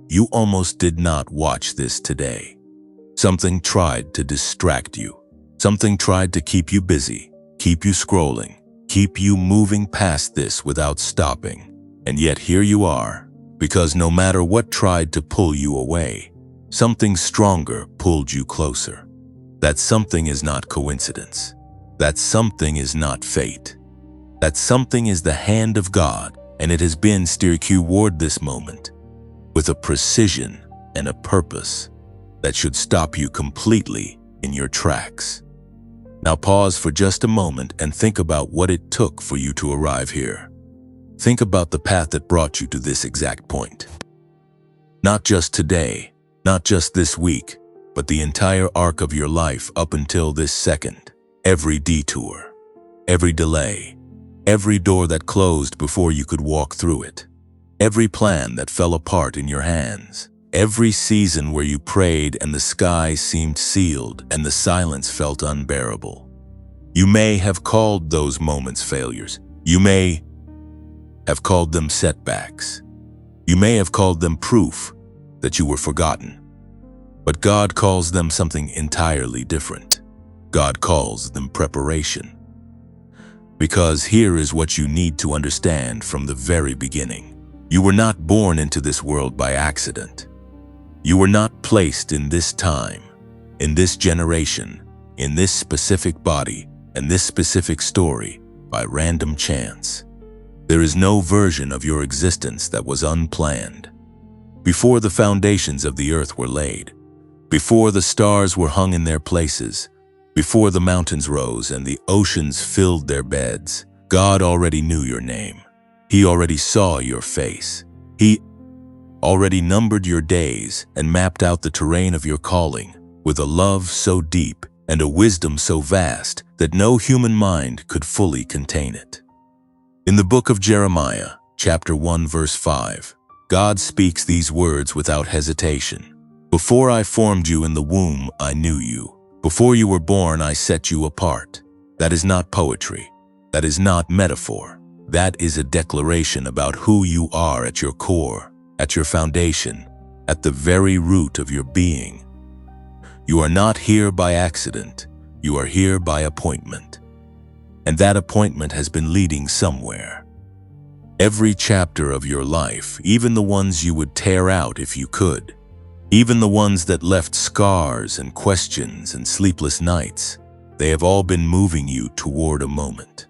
You almost did not watch this today. Something tried to distract you. Something tried to keep you busy, keep you scrolling, keep you moving past this without stopping. And yet here you are, because no matter what tried to pull you away, something stronger pulled you closer. That something is not coincidence. That something is not fate. That something is the hand of God, and it has been steering you toward this moment with a precision and a purpose that should stop you completely in your tracks. Now pause for just a moment and think about what it took for you to arrive here. Think about the path that brought you to this exact point. Not just today, not just this week, but the entire arc of your life up until this second. Every detour, every delay, every door that closed before you could walk through it, every plan that fell apart in your hands, every season where you prayed and the sky seemed sealed and the silence felt unbearable. You may have called those moments failures. You may have called them setbacks. You may have called them proof that you were forgotten. But God calls them something entirely different. God calls them preparation. Because here is what you need to understand from the very beginning. You were not born into this world by accident. You were not placed in this time, in this generation, in this specific body, and this specific story by random chance. There is no version of your existence that was unplanned. Before the foundations of the earth were laid, before the stars were hung in their places, before the mountains rose and the oceans filled their beds, God already knew your name. He already saw your face. He already numbered your days and mapped out the terrain of your calling with a love so deep and a wisdom so vast that no human mind could fully contain it. In the book of Jeremiah, chapter 1, verse 5, God speaks these words without hesitation. Before I formed you in the womb, I knew you. Before you were born, I set you apart. That is not poetry. That is not metaphor. That is a declaration about who you are at your core, at your foundation, at the very root of your being. You are not here by accident. You are here by appointment. And that appointment has been leading somewhere. Every chapter of your life, even the ones you would tear out if you could, even the ones that left scars and questions and sleepless nights, they have all been moving you toward a moment.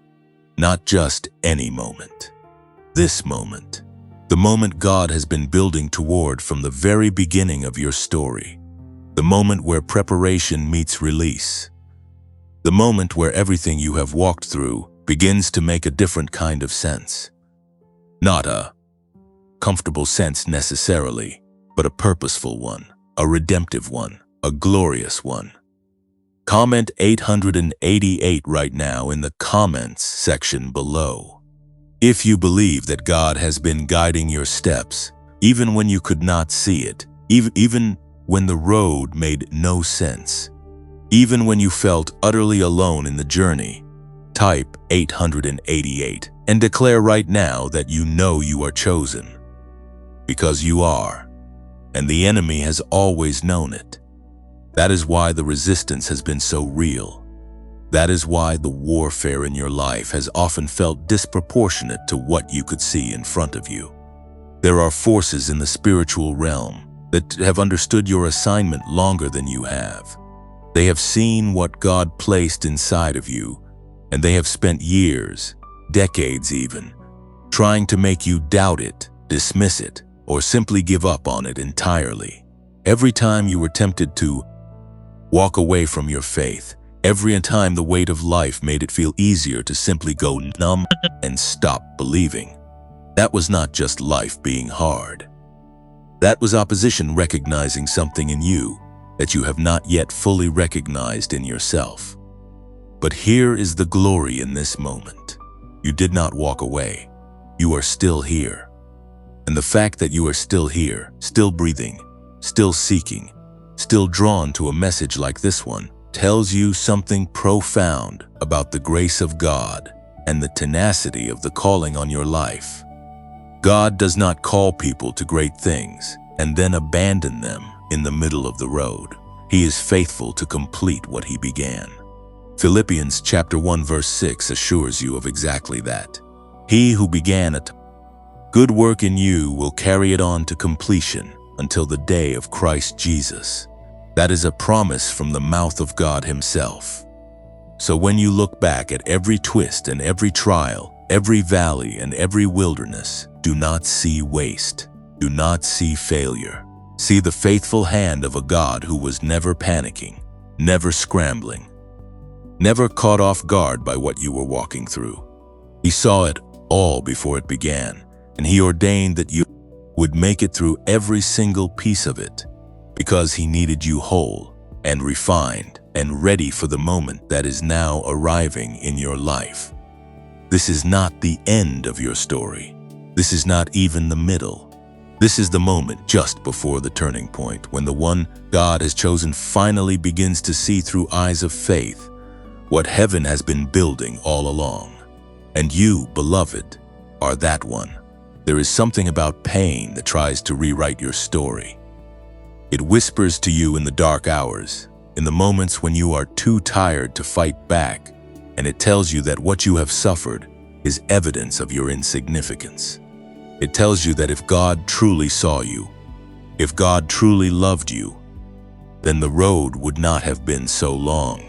Not just any moment. This moment. The moment God has been building toward from the very beginning of your story. The moment where preparation meets release. The moment where everything you have walked through begins to make a different kind of sense. Not a comfortable sense necessarily, but a purposeful one, a redemptive one, a glorious one. Comment 888 right now in the comments section below. If you believe that God has been guiding your steps, even when you could not see it, even when the road made no sense, even when you felt utterly alone in the journey, type 888 and declare right now that you know you are chosen. Because you are, and the enemy has always known it. That is why the resistance has been so real. That is why the warfare in your life has often felt disproportionate to what you could see in front of you. There are forces in the spiritual realm that have understood your assignment longer than you have. They have seen what God placed inside of you, and they have spent years, decades even, trying to make you doubt it, dismiss it, or simply give up on it entirely. Every time you were tempted to walk away from your faith, every time the weight of life made it feel easier to simply go numb and stop believing. That was not just life being hard. That was opposition recognizing something in you that you have not yet fully recognized in yourself. But here is the glory in this moment. You did not walk away. You are still here. And the fact that you are still here, still breathing, still seeking, still drawn to a message like this one, tells you something profound about the grace of God and the tenacity of the calling on your life. God does not call people to great things. and then abandon them in the middle of the road. He is faithful to complete what he began. Philippians chapter 1 verse 6 assures you of exactly that. He who began a good work in you will carry it on to completion until the day of Christ Jesus. That is a promise from the mouth of God himself. So when you look back at every twist and every trial, every valley and every wilderness, do not see waste. Do not see failure. See the faithful hand of a God who was never panicking, never scrambling, never caught off guard by what you were walking through. He saw it all before it began, and he ordained that you would make it through every single piece of it, because he needed you whole and refined and ready for the moment that is now arriving in your life. This is not the end of your story. This is not even the middle. This is the moment just before the turning point, when the one God has chosen finally begins to see through eyes of faith what heaven has been building all along. And you, beloved, are that one. There is something about pain that tries to rewrite your story. It whispers to you in the dark hours, in the moments when you are too tired to fight back, and it tells you that what you have suffered is evidence of your insignificance. It tells you that if God truly saw you, if God truly loved you, then the road would not have been so long,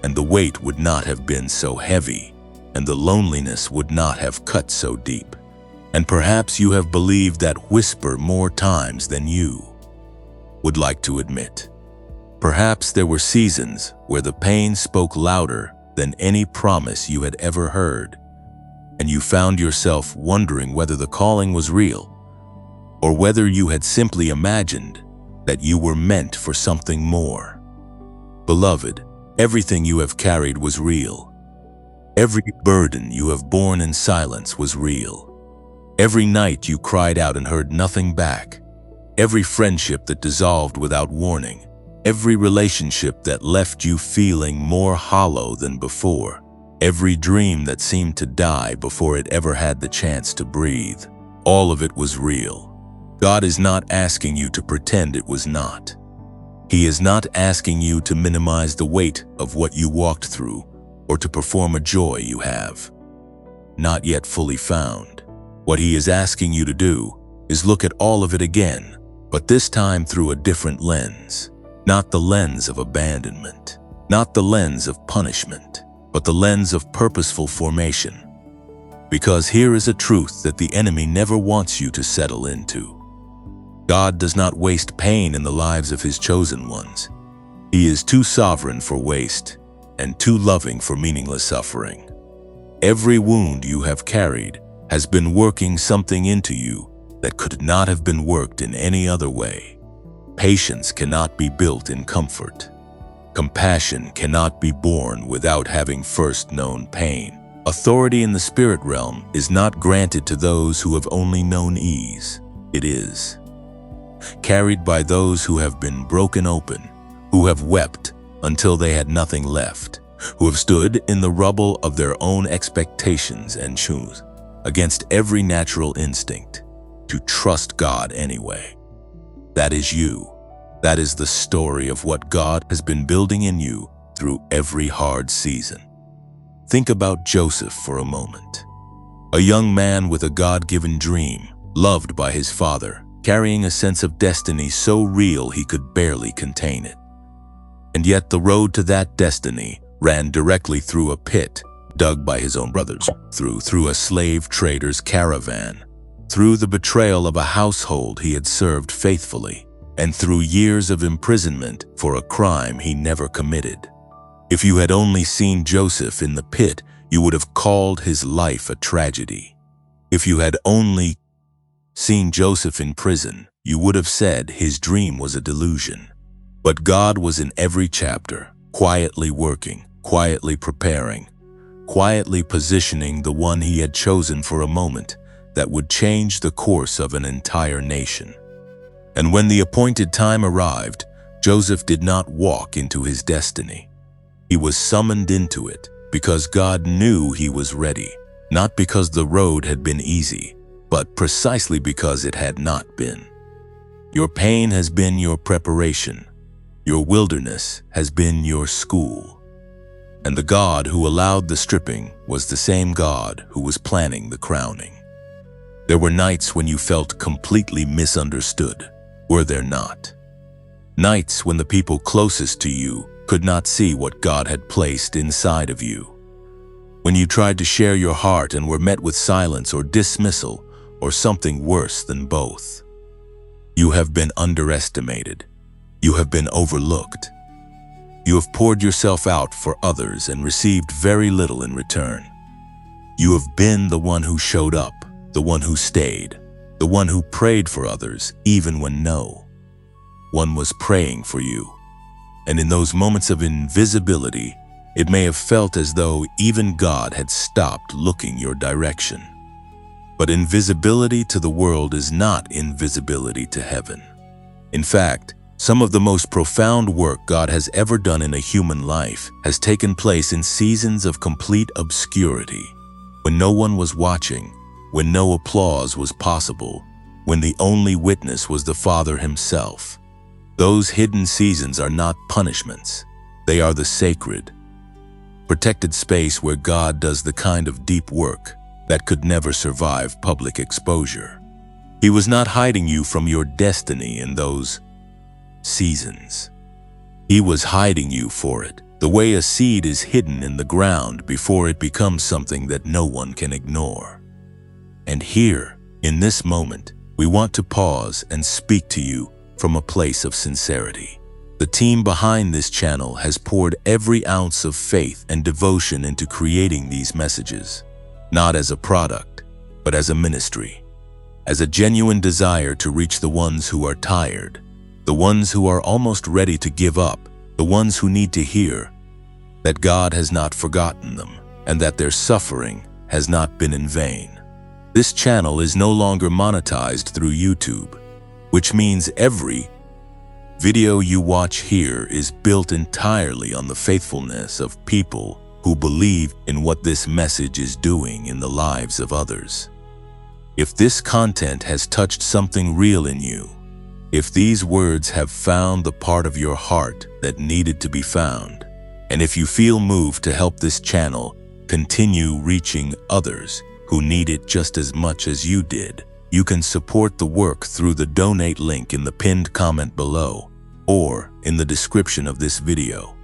and the weight would not have been so heavy, and the loneliness would not have cut so deep. And perhaps you have believed that whisper more times than you would like to admit. Perhaps there were seasons where the pain spoke louder than any promise you had ever heard, and you found yourself wondering whether the calling was real, or whether you had simply imagined that you were meant for something more. Beloved, everything you have carried was real. Every burden you have borne in silence was real. Every night you cried out and heard nothing back. Every friendship that dissolved without warning. Every relationship that left you feeling more hollow than before. Every dream that seemed to die before it ever had the chance to breathe. All of it was real. God is not asking you to pretend it was not. He is not asking you to minimize the weight of what you walked through or to perform a joy you have not yet fully found. What he is asking you to do is look at all of it again, but this time through a different lens. Not the lens of abandonment, not the lens of punishment, but the lens of purposeful formation. Because here is a truth that the enemy never wants you to settle into. God does not waste pain in the lives of his chosen ones. He is too sovereign for waste and too loving for meaningless suffering. Every wound you have carried has been working something into you that could not have been worked in any other way. Patience cannot be built in comfort. Compassion cannot be born without having first known pain. Authority in the spirit realm is not granted to those who have only known ease. It is carried by those who have been broken open, who have wept until they had nothing left, who have stood in the rubble of their own expectations and choose against every natural instinct to trust God anyway. That is you. That is the story of what God has been building in you through every hard season. Think about Joseph for a moment. A young man with a God-given dream, loved by his father, carrying a sense of destiny so real he could barely contain it. And yet the road to that destiny ran directly through a pit dug by his own brothers, through a slave trader's caravan, through the betrayal of a household he had served faithfully, and through years of imprisonment for a crime he never committed. If you had only seen Joseph in the pit, you would have called his life a tragedy. If you had only seen Joseph in prison, you would have said his dream was a delusion. But God was in every chapter, quietly working, quietly preparing, quietly positioning the one he had chosen for a moment that would change the course of an entire nation. And when the appointed time arrived, Joseph did not walk into his destiny. He was summoned into it because God knew he was ready, not because the road had been easy, but precisely because it had not been. Your pain has been your preparation. Your wilderness has been your school. And the God who allowed the stripping was the same God who was planning the crowning. There were nights when you felt completely misunderstood, were there not? Nights when the people closest to you could not see what God had placed inside of you. When you tried to share your heart and were met with silence or dismissal, or something worse than both. You have been underestimated. You have been overlooked. You have poured yourself out for others and received very little in return. You have been the one who showed up, the one who stayed, the one who prayed for others even when no one was praying for you. And in those moments of invisibility, it may have felt as though even God had stopped looking your direction. But invisibility to the world is not invisibility to heaven. In fact, some of the most profound work God has ever done in a human life has taken place in seasons of complete obscurity, when no one was watching, when no applause was possible, when the only witness was the Father himself. Those hidden seasons are not punishments. They are the sacred, protected space where God does the kind of deep work that could never survive public exposure. He was not hiding you from your destiny in those seasons. He was hiding you for it, the way a seed is hidden in the ground before it becomes something that no one can ignore. And here, in this moment, we want to pause and speak to you from a place of sincerity. The team behind this channel has poured every ounce of faith and devotion into creating these messages, not as a product, but as a ministry, as a genuine desire to reach the ones who are tired, the ones who are almost ready to give up, the ones who need to hear that God has not forgotten them and that their suffering has not been in vain. This channel is no longer monetized through YouTube, which means every video you watch here is built entirely on the faithfulness of people who believe in what this message is doing in the lives of others. If this content has touched something real in you, if these words have found the part of your heart that needed to be found, and if you feel moved to help this channel continue reaching others who need it just as much as you did, you can support the work through the donate link in the pinned comment below or in the description of this video.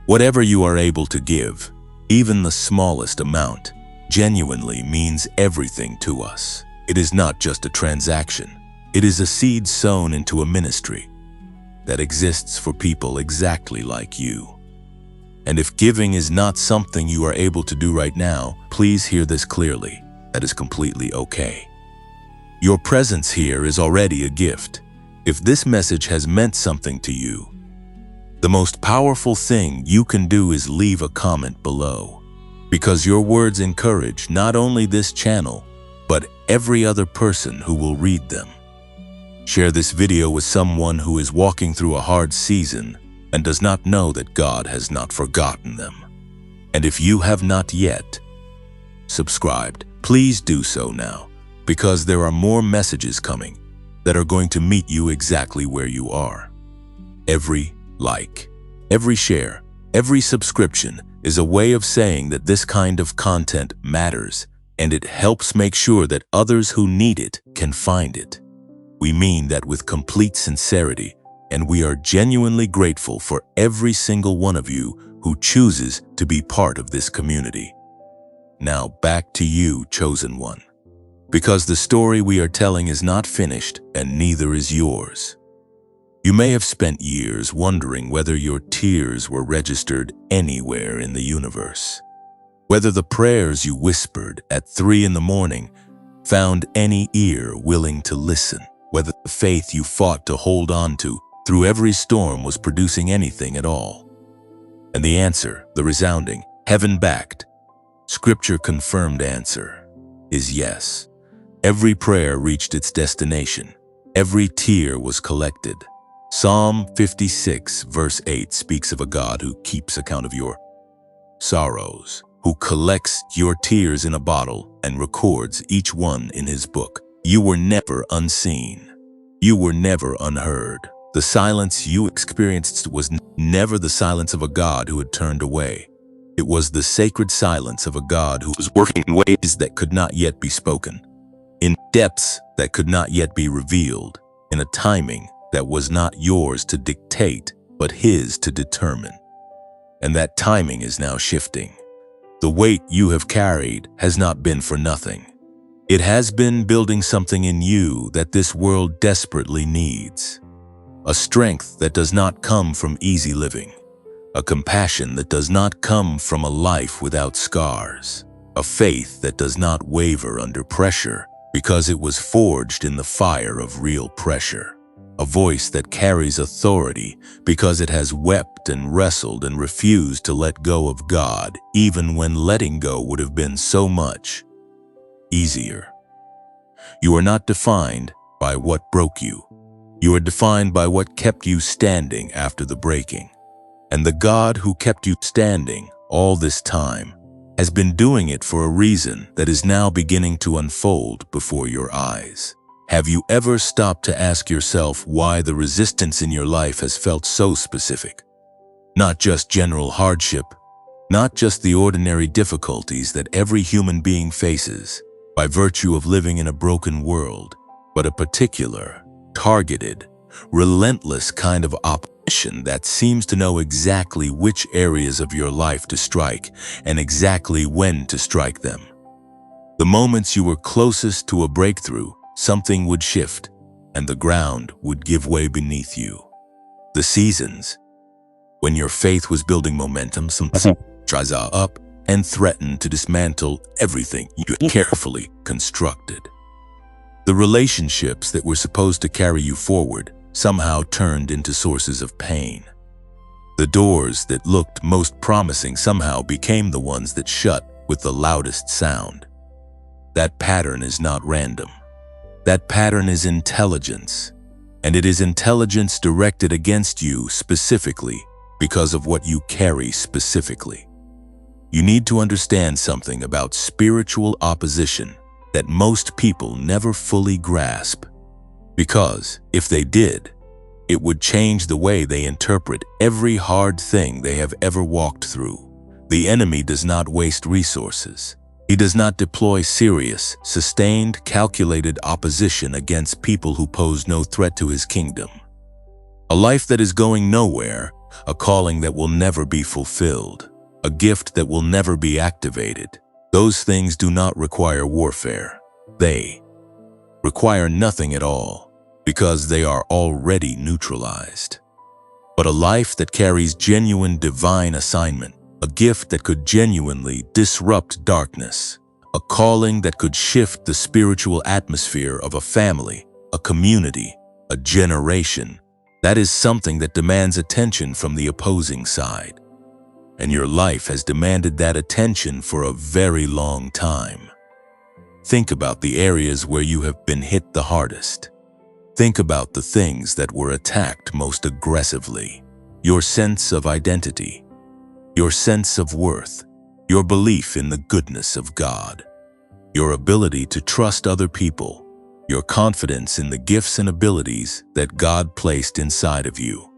Whatever you are able to give, even the smallest amount, genuinely means everything to us. It is not just a transaction. It is a seed sown into a ministry that exists for people exactly like you. And if giving is not something you are able to do right now, please hear this clearly. That is completely okay. Your presence here is already a gift. If this message has meant something to you, the most powerful thing you can do is leave a comment below, because your words encourage not only this channel, but every other person who will read them. Share this video with someone who is walking through a hard season and does not know that God has not forgotten them. And if you have not yet subscribed, please do so now, because there are more messages coming that are going to meet you exactly where you are. Every like, every share, every subscription is a way of saying that this kind of content matters, and it helps make sure that others who need it can find it. We mean that with complete sincerity, and we are genuinely grateful for every single one of you who chooses to be part of this community. Now back to you, chosen one, because the story we are telling is not finished and neither is yours. You may have spent years wondering whether your tears were registered anywhere in the universe, whether the prayers you whispered at 3 a.m. found any ear willing to listen, whether the faith you fought to hold on to through every storm was producing anything at all. And the answer, the resounding, heaven-backed, scripture-confirmed answer, is yes. Every prayer reached its destination. Every tear was collected. Psalm 56 verse 8 speaks of a God who keeps account of your sorrows, who collects your tears in a bottle and records each one in his book. You were never unseen. You were never unheard. The silence you experienced was never the silence of a God who had turned away. It was the sacred silence of a God who was working in ways that could not yet be spoken, in depths that could not yet be revealed, in a timing that was not yours to dictate, but His to determine. And that timing is now shifting. The weight you have carried has not been for nothing. It has been building something in you that this world desperately needs. A strength that does not come from easy living. A compassion that does not come from a life without scars. A faith that does not waver under pressure because it was forged in the fire of real pressure. A voice that carries authority because it has wept and wrestled and refused to let go of God, even when letting go would have been so much easier. You are not defined by what broke you. You are defined by what kept you standing after the breaking. And the God who kept you standing all this time has been doing it for a reason that is now beginning to unfold before your eyes. Have you ever stopped to ask yourself why the resistance in your life has felt so specific? Not just general hardship, not just the ordinary difficulties that every human being faces by virtue of living in a broken world, but a particular, targeted, relentless kind of opposition that seems to know exactly which areas of your life to strike and exactly when to strike them. The moments you were closest to a breakthrough, something would shift and the ground would give way beneath you. The seasons when your faith was building momentum, something dries up and threatened to dismantle everything you had carefully constructed. The relationships that were supposed to carry you forward somehow turned into sources of pain. The doors that looked most promising somehow became the ones that shut with the loudest sound. That pattern is not random. That pattern is intelligence, and it is intelligence directed against you specifically because of what you carry specifically. You need to understand something about spiritual opposition that most people never fully grasp. Because if they did, it would change the way they interpret every hard thing they have ever walked through. The enemy does not waste resources. He does not deploy serious, sustained, calculated opposition against people who pose no threat to his kingdom. A life that is going nowhere, a calling that will never be fulfilled, a gift that will never be activated. Those things do not require warfare. They require nothing at all because they are already neutralized. But a life that carries genuine divine assignment, a gift that could genuinely disrupt darkness, a calling that could shift the spiritual atmosphere of a family, a community, a generation, that is something that demands attention from the opposing side. And your life has demanded that attention for a very long time. Think about the areas where you have been hit the hardest. Think about the things that were attacked most aggressively. Your sense of identity, your sense of worth, your belief in the goodness of God, your ability to trust other people, your confidence in the gifts and abilities that God placed inside of you,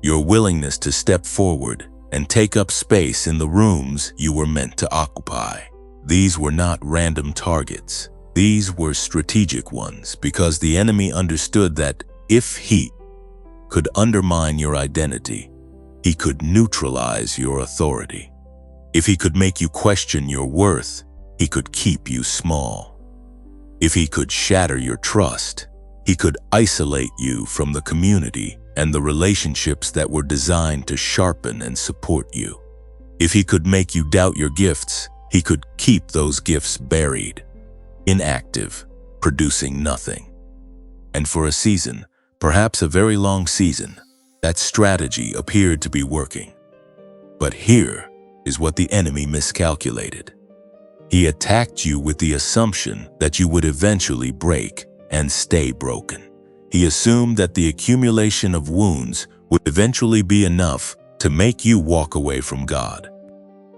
your willingness to step forward and take up space in the rooms you were meant to occupy. These were not random targets. These were strategic ones because the enemy understood that if he could undermine your identity, he could neutralize your authority. If he could make you question your worth, he could keep you small. If he could shatter your trust, he could isolate you from the community and the relationships that were designed to sharpen and support you. If he could make you doubt your gifts, he could keep those gifts buried, inactive, producing nothing. And for a season, perhaps a very long season, that strategy appeared to be working. But here is what the enemy miscalculated. He attacked you with the assumption that you would eventually break and stay broken. He assumed that the accumulation of wounds would eventually be enough to make you walk away from God,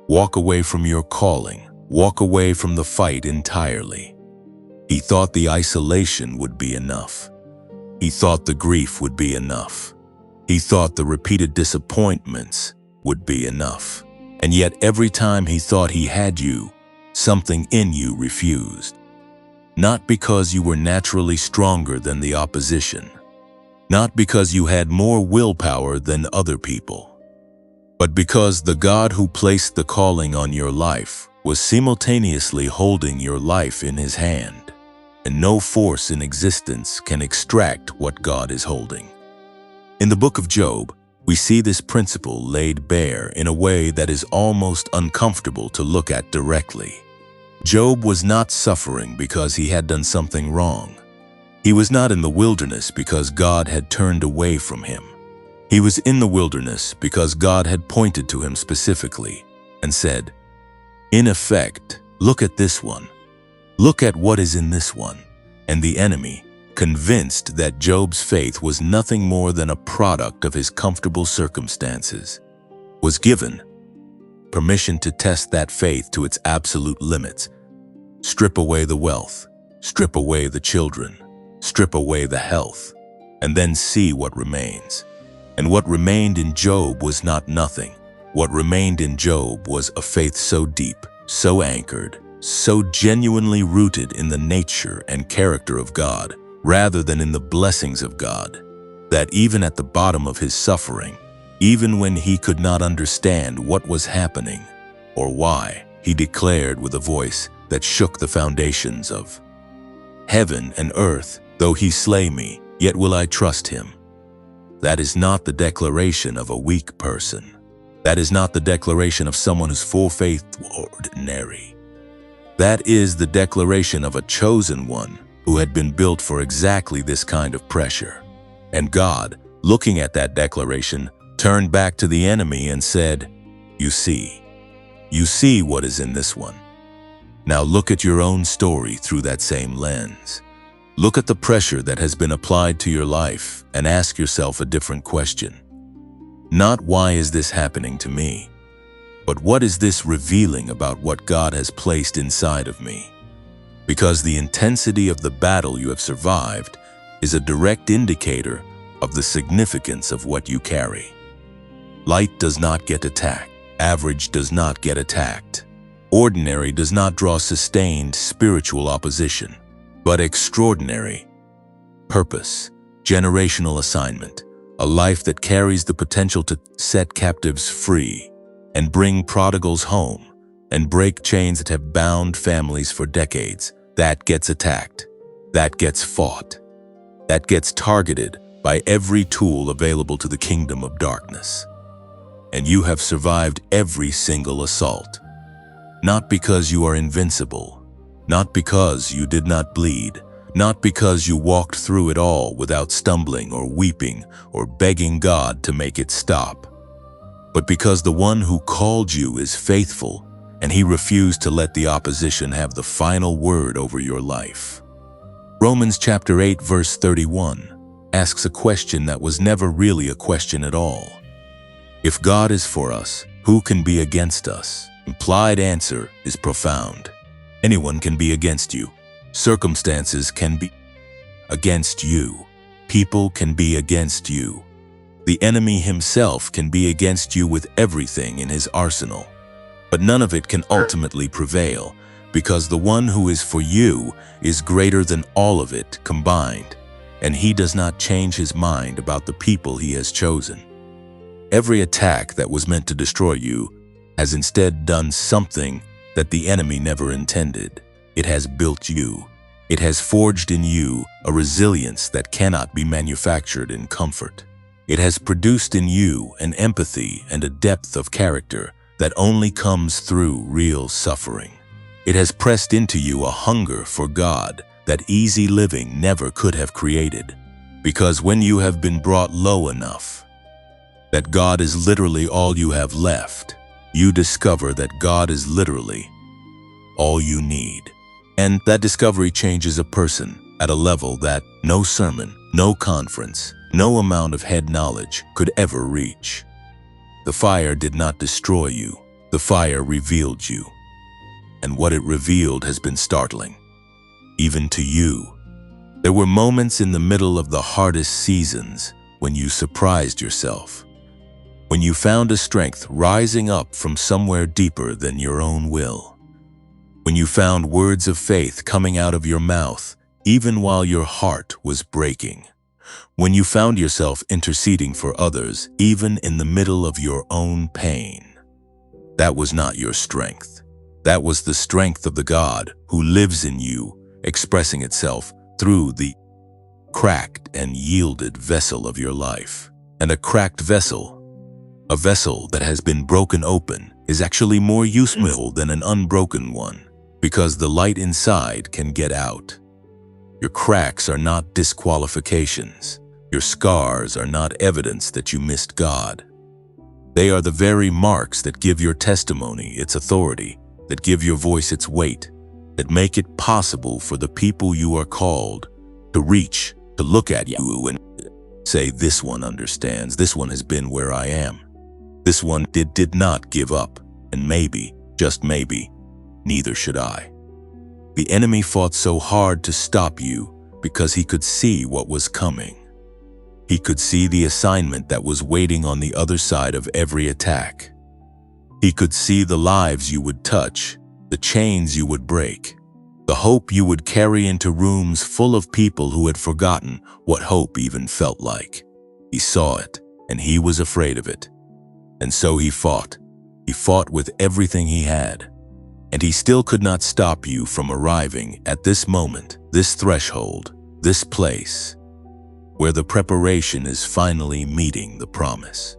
walk away from your calling, walk away from the fight entirely. He thought the isolation would be enough. He thought the grief would be enough. He thought the repeated disappointments would be enough. And yet every time he thought he had you, something in you refused. Not because you were naturally stronger than the opposition, not because you had more willpower than other people, but because the God who placed the calling on your life was simultaneously holding your life in his hand, and no force in existence can extract what God is holding. In the book of Job, we see this principle laid bare in a way that is almost uncomfortable to look at directly. Job was not suffering because he had done something wrong. He was not in the wilderness because God had turned away from him. He was in the wilderness because God had pointed to him specifically and said, "In effect, look at this one. Look at what is in this one." And the enemy, convinced that Job's faith was nothing more than a product of his comfortable circumstances, was given permission to test that faith to its absolute limits. Strip away the wealth, strip away the children, strip away the health, and then see what remains. And what remained in Job was not nothing. What remained in Job was a faith so deep, so anchored, so genuinely rooted in the nature and character of God, rather than in the blessings of God, that even at the bottom of his suffering, even when he could not understand what was happening or why, he declared with a voice that shook the foundations of heaven and earth, "Though he slay me, yet will I trust him." That is not the declaration of a weak person. That is not the declaration of someone whose full faith is ordinary. That is the declaration of a chosen one who had been built for exactly this kind of pressure. And God, looking at that declaration, turned back to the enemy and said, you see what is in this one. Now look at your own story through that same lens. Look at the pressure that has been applied to your life and ask yourself a different question. Not why is this happening to me, but what is this revealing about what God has placed inside of me? Because the intensity of the battle you have survived is a direct indicator of the significance of what you carry. Light does not get attacked. Average does not get attacked. Ordinary does not draw sustained spiritual opposition, but extraordinary purpose, generational assignment, a life that carries the potential to set captives free and bring prodigals home and break chains that have bound families for decades, that gets attacked, that gets fought, that gets targeted by every tool available to the kingdom of darkness. And you have survived every single assault. Not because you are invincible, not because you did not bleed, not because you walked through it all without stumbling or weeping or begging God to make it stop, but because the one who called you is faithful and he refused to let the opposition have the final word over your life. Romans chapter 8 verse 31 asks a question that was never really a question at all. If God is for us, who can be against us? Implied answer is profound. Anyone can be against you. Circumstances can be against you. People can be against you. The enemy himself can be against you with everything in his arsenal. But none of it can ultimately prevail, because the one who is for you is greater than all of it combined, and he does not change his mind about the people he has chosen. Every attack that was meant to destroy you has instead done something that the enemy never intended. It has built you. It has forged in you a resilience that cannot be manufactured in comfort. It has produced in you an empathy and a depth of character that only comes through real suffering. It has pressed into you a hunger for God that easy living never could have created. Because when you have been brought low enough that God is literally all you have left, you discover that God is literally all you need. And that discovery changes a person at a level that no sermon, no conference, no amount of head knowledge could ever reach. The fire did not destroy you. The fire revealed you. And what it revealed has been startling, even to you. There were moments in the middle of the hardest seasons when you surprised yourself, when you found a strength rising up from somewhere deeper than your own will, when you found words of faith coming out of your mouth even while your heart was breaking, when you found yourself interceding for others even in the middle of your own pain. That was not your strength. That was the strength of the God who lives in you, expressing itself through the cracked and yielded vessel of your life. And a cracked vessel, a vessel that has been broken open, is actually more useful than an unbroken one, because the light inside can get out. Your cracks are not disqualifications. Your scars are not evidence that you missed God. They are the very marks that give your testimony its authority, that give your voice its weight, that make it possible for the people you are called to reach, to look at you and say, this one understands, this one has been where I am. This one did not give up, and maybe, just maybe, neither should I. The enemy fought so hard to stop you because he could see what was coming. He could see the assignment that was waiting on the other side of every attack. He could see the lives you would touch, the chains you would break, the hope you would carry into rooms full of people who had forgotten what hope even felt like. He saw it, and he was afraid of it. And so he fought. He fought with everything he had. And he still could not stop you from arriving at this moment, this threshold, this place, where the preparation is finally meeting the promise.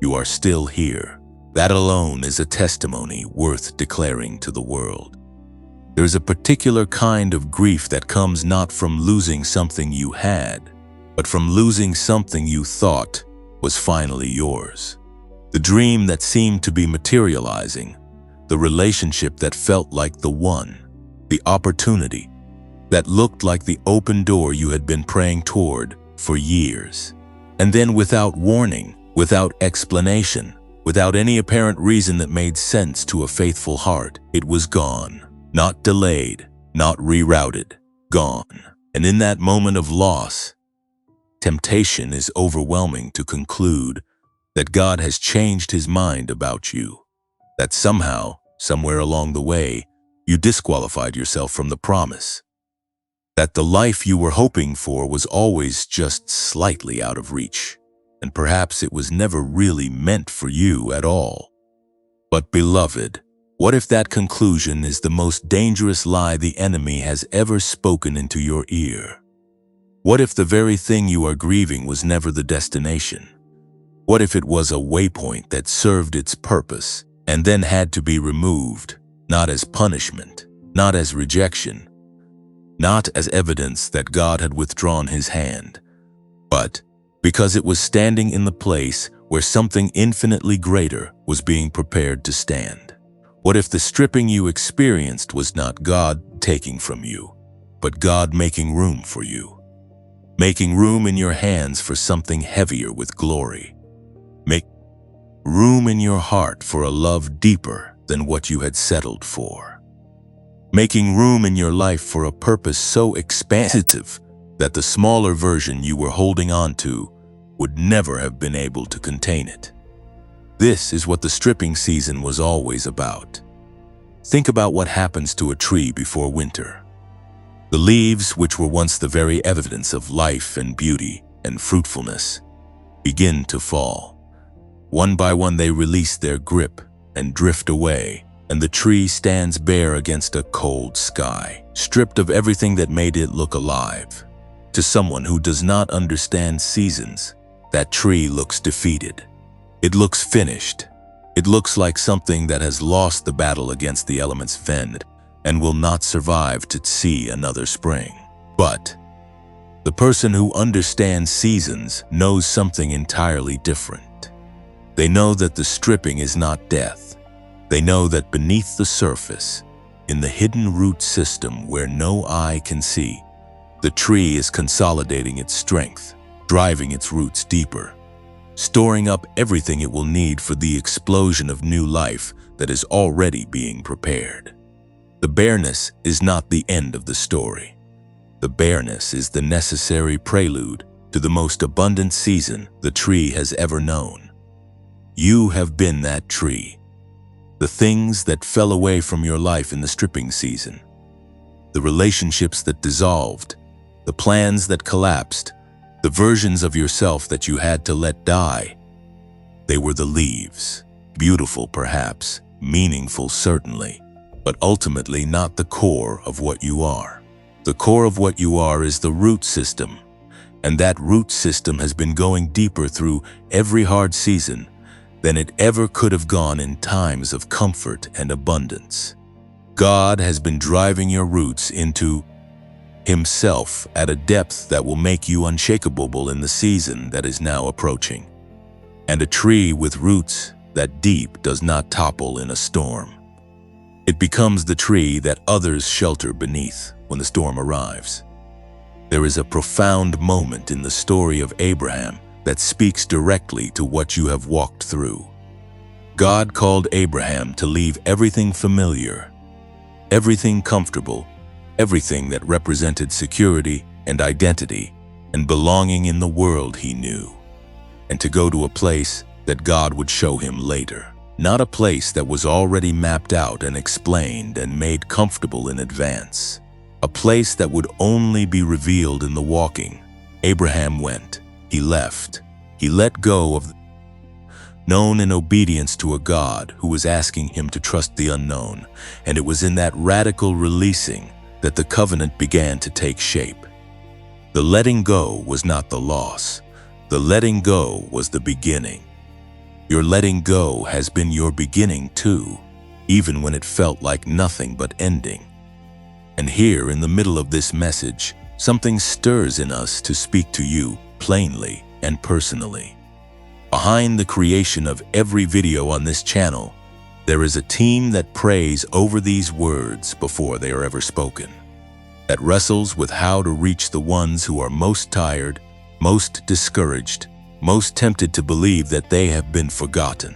You are still here. That alone is a testimony worth declaring to the world. There's a particular kind of grief that comes not from losing something you had, but from losing something you thought was finally yours. The dream that seemed to be materializing, the relationship that felt like the one, the opportunity that looked like the open door you had been praying toward for years. And then without warning, without explanation, without any apparent reason that made sense to a faithful heart, it was gone. Not delayed, not rerouted, gone. And in that moment of loss, temptation is overwhelming to conclude that God has changed his mind about you, that somehow, somewhere along the way, you disqualified yourself from the promise, that the life you were hoping for was always just slightly out of reach, and perhaps it was never really meant for you at all. But beloved, what if that conclusion is the most dangerous lie the enemy has ever spoken into your ear? What if the very thing you are grieving was never the destination? What if it was a waypoint that served its purpose and then had to be removed, not as punishment, not as rejection, not as evidence that God had withdrawn his hand, but because it was standing in the place where something infinitely greater was being prepared to stand? What if the stripping you experienced was not God taking from you, but God making room for you, making room in your hands for something heavier with glory? Make room in your heart for a love deeper than what you had settled for. Making room in your life for a purpose so expansive that the smaller version you were holding on to would never have been able to contain it. This is what the stripping season was always about. Think about what happens to a tree before winter. The leaves, which were once the very evidence of life and beauty and fruitfulness, begin to fall. One by one they release their grip and drift away, and the tree stands bare against a cold sky, stripped of everything that made it look alive. To someone who does not understand seasons, that tree looks defeated. It looks finished. It looks like something that has lost the battle against the elements and will not survive to see another spring. But the person who understands seasons knows something entirely different. They know that the stripping is not death. They know that beneath the surface, in the hidden root system where no eye can see, the tree is consolidating its strength, driving its roots deeper, storing up everything it will need for the explosion of new life that is already being prepared. The bareness is not the end of the story. The bareness is the necessary prelude to the most abundant season the tree has ever known. You have been that tree. The things that fell away from your life in the stripping season, the relationships that dissolved, the plans that collapsed, the versions of yourself that you had to let die. They were the leaves, beautiful perhaps, meaningful certainly, but ultimately not the core of what you are. The core of what you are is the root system, and that root system has been going deeper through every hard season than it ever could have gone in times of comfort and abundance. God has been driving your roots into Himself at a depth that will make you unshakable in the season that is now approaching. And a tree with roots that deep does not topple in a storm. It becomes the tree that others shelter beneath when the storm arrives. There is a profound moment in the story of Abraham that speaks directly to what you have walked through. God called Abraham to leave everything familiar, everything comfortable, everything that represented security and identity and belonging in the world he knew, and to go to a place that God would show him later. Not a place that was already mapped out and explained and made comfortable in advance. A place that would only be revealed in the walking. Abraham went. He left. He let go of the known in obedience to a God who was asking him to trust the unknown, and it was in that radical releasing that the covenant began to take shape. The letting go was not the loss. The letting go was the beginning. Your letting go has been your beginning too, even when it felt like nothing but ending. And here in the middle of this message, something stirs in us to speak to you plainly and personally. Behind the creation of every video on this channel, there is a team that prays over these words before they are ever spoken, that wrestles with how to reach the ones who are most tired, most discouraged, most tempted to believe that they have been forgotten.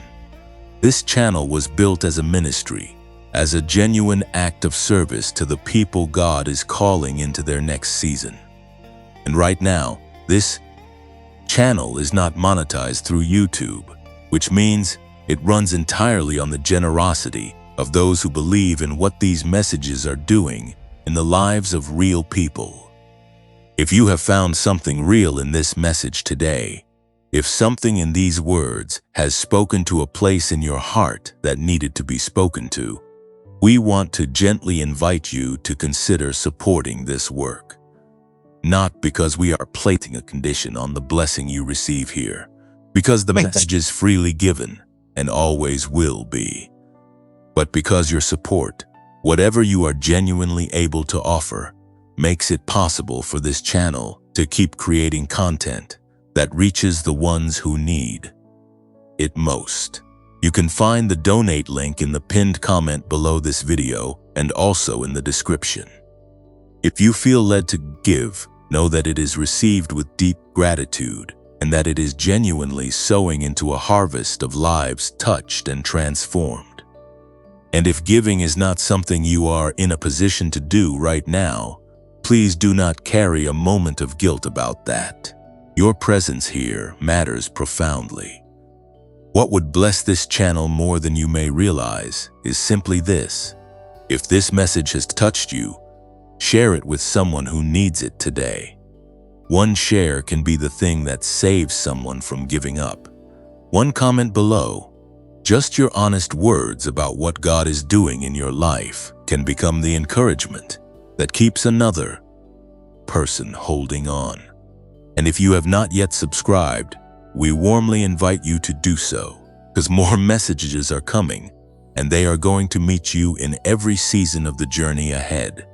This channel was built as a ministry, as a genuine act of service to the people God is calling into their next season. And right now, this channel is not monetized through YouTube, which means it runs entirely on the generosity of those who believe in what these messages are doing in the lives of real people. If you have found something real in this message today, if something in these words has spoken to a place in your heart that needed to be spoken to, we want to gently invite you to consider supporting this work. Not because we are placing a condition on the blessing you receive here, because the message is freely given and always will be, but because your support, whatever you are genuinely able to offer, makes it possible for this channel to keep creating content that reaches the ones who need it most. You can find the donate link in the pinned comment below this video and also in the description. If you feel led to give, know that it is received with deep gratitude and that it is genuinely sowing into a harvest of lives touched and transformed. And if giving is not something you are in a position to do right now, please do not carry a moment of guilt about that. Your presence here matters profoundly. What would bless this channel more than you may realize is simply this. If this message has touched you, share it with someone who needs it today. One share can be the thing that saves someone from giving up. One comment below, just your honest words about what God is doing in your life, can become the encouragement that keeps another person holding on. And if you have not yet subscribed, we warmly invite you to do so, because more messages are coming, and they are going to meet you in every season of the journey ahead.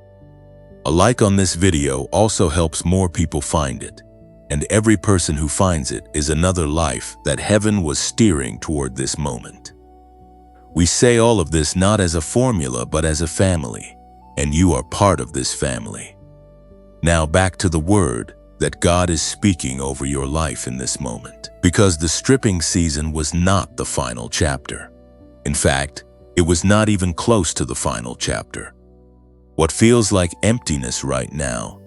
A like on this video also helps more people find it, and every person who finds it is another life that heaven was steering toward this moment. We say all of this not as a formula, but as a family, and you are part of this family. Now back to the word that God is speaking over your life in this moment, because the stripping season was not the final chapter. In fact, it was not even close to the final chapter. What feels like emptiness right now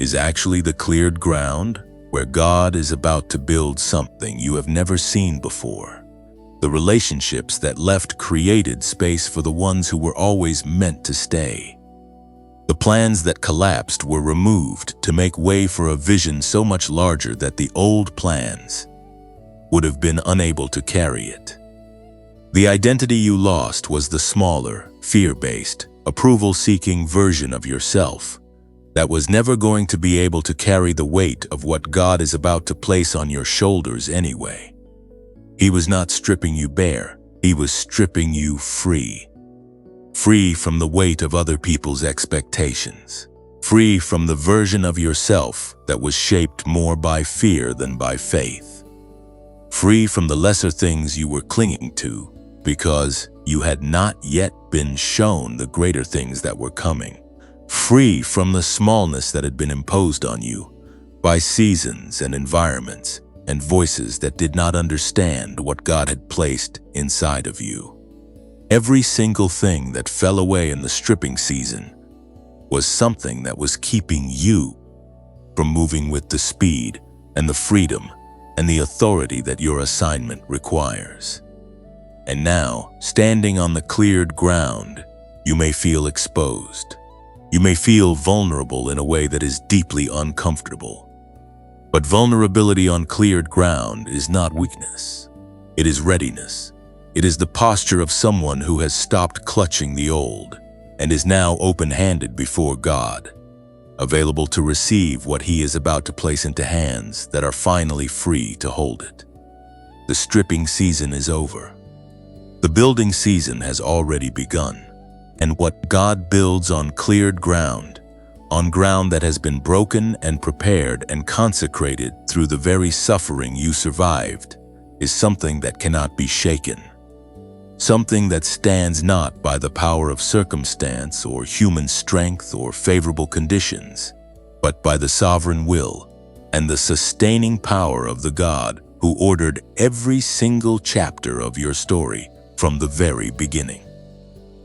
is actually the cleared ground where God is about to build something you have never seen before. The relationships that left created space for the ones who were always meant to stay. The plans that collapsed were removed to make way for a vision so much larger that the old plans would have been unable to carry it. The identity you lost was the smaller, fear-based, approval-seeking version of yourself that was never going to be able to carry the weight of what God is about to place on your shoulders anyway. He was not stripping you bare, He was stripping you free. Free from the weight of other people's expectations. Free from the version of yourself that was shaped more by fear than by faith. Free from the lesser things you were clinging to because you had not yet been shown the greater things that were coming. Free from the smallness that had been imposed on you by seasons and environments and voices that did not understand what God had placed inside of you. Every single thing that fell away in the stripping season was something that was keeping you from moving with the speed and the freedom and the authority that your assignment requires. And now, standing on the cleared ground, you may feel exposed. You may feel vulnerable in a way that is deeply uncomfortable. But vulnerability on cleared ground is not weakness. It is readiness. It is the posture of someone who has stopped clutching the old and is now open-handed before God, available to receive what He is about to place into hands that are finally free to hold it. The stripping season is over. The building season has already begun, and what God builds on cleared ground, on ground that has been broken and prepared and consecrated through the very suffering you survived, is something that cannot be shaken. Something that stands not by the power of circumstance or human strength or favorable conditions, but by the sovereign will and the sustaining power of the God who ordered every single chapter of your story from the very beginning.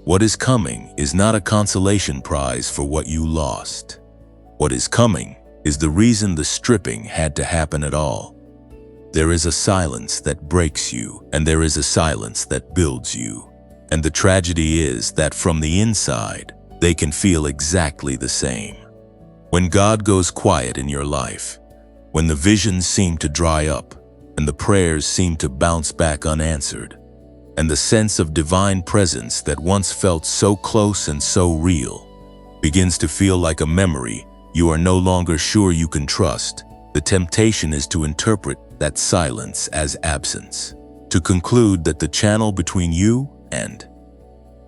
What is coming is not a consolation prize for what you lost. What is coming is the reason the stripping had to happen at all. There is a silence that breaks you, and there is a silence that builds you. And the tragedy is that from the inside, they can feel exactly the same. When God goes quiet in your life, when the visions seem to dry up, and the prayers seem to bounce back unanswered, and the sense of divine presence that once felt so close and so real begins to feel like a memory you are no longer sure you can trust, the temptation is to interpret that silence as absence, to conclude that the channel between you and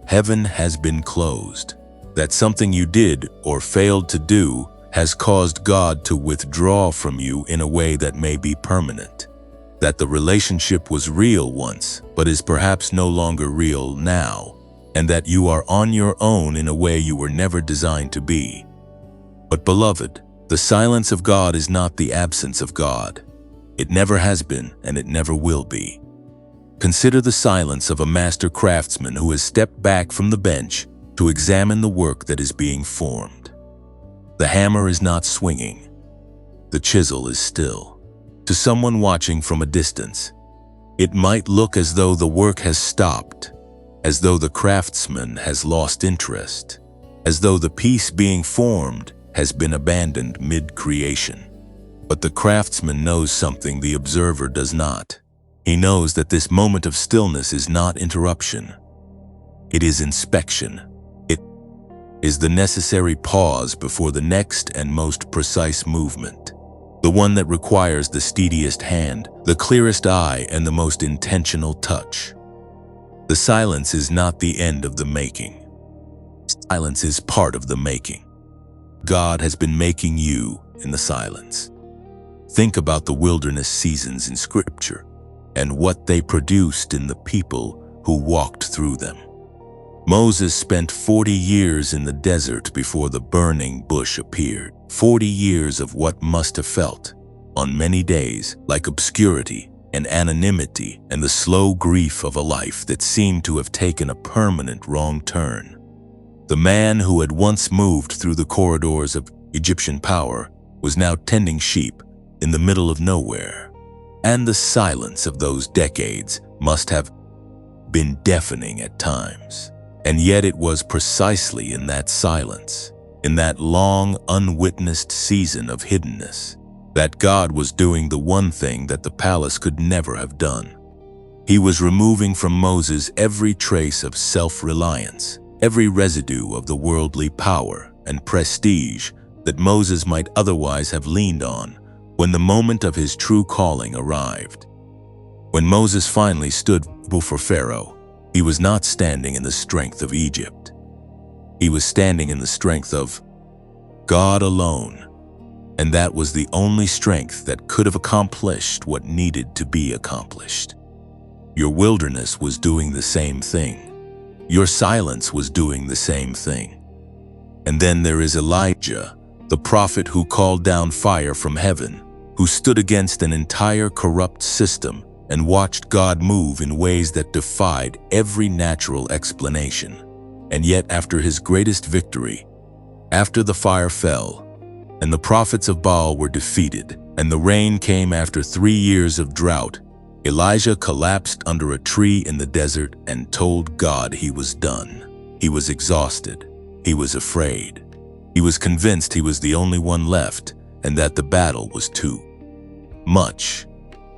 heaven has been closed, that something you did or failed to do has caused God to withdraw from you in a way that may be permanent, that the relationship was real once but is perhaps no longer real now, and that you are on your own in a way you were never designed to be. But beloved, the silence of God is not the absence of God. It never has been, and it never will be. Consider the silence of a master craftsman who has stepped back from the bench to examine the work that is being formed. The hammer is not swinging. The chisel is still. To someone watching from a distance, it might look as though the work has stopped, as though the craftsman has lost interest, as though the piece being formed has been abandoned mid-creation. But the craftsman knows something the observer does not. He knows that this moment of stillness is not interruption. It is inspection. It is the necessary pause before the next and most precise movement, the one that requires the steadiest hand, the clearest eye, and the most intentional touch. The silence is not the end of the making. Silence is part of the making. God has been making you in the silence. Think about the wilderness seasons in Scripture and what they produced in the people who walked through them. Moses spent 40 years in the desert before the burning bush appeared. 40 years of what must have felt, on many days, like obscurity and anonymity and the slow grief of a life that seemed to have taken a permanent wrong turn. The man who had once moved through the corridors of Egyptian power was now tending sheep in the middle of nowhere. And the silence of those decades must have been deafening at times. And yet it was precisely in that silence, in that long, unwitnessed season of hiddenness, that God was doing the one thing that the palace could never have done. He was removing from Moses every trace of self-reliance, every residue of the worldly power and prestige that Moses might otherwise have leaned on when the moment of his true calling arrived. When Moses finally stood before Pharaoh, he was not standing in the strength of Egypt. He was standing in the strength of God alone, and that was the only strength that could have accomplished what needed to be accomplished. Your wilderness was doing the same thing. Your silence was doing the same thing. And then there is Elijah, the prophet who called down fire from heaven, who stood against an entire corrupt system and watched God move in ways that defied every natural explanation. And yet after his greatest victory, after the fire fell, and the prophets of Baal were defeated, and the rain came after 3 years of drought, Elijah collapsed under a tree in the desert and told God he was done. He was exhausted. He was afraid. He was convinced he was the only one left, and that the battle was too much,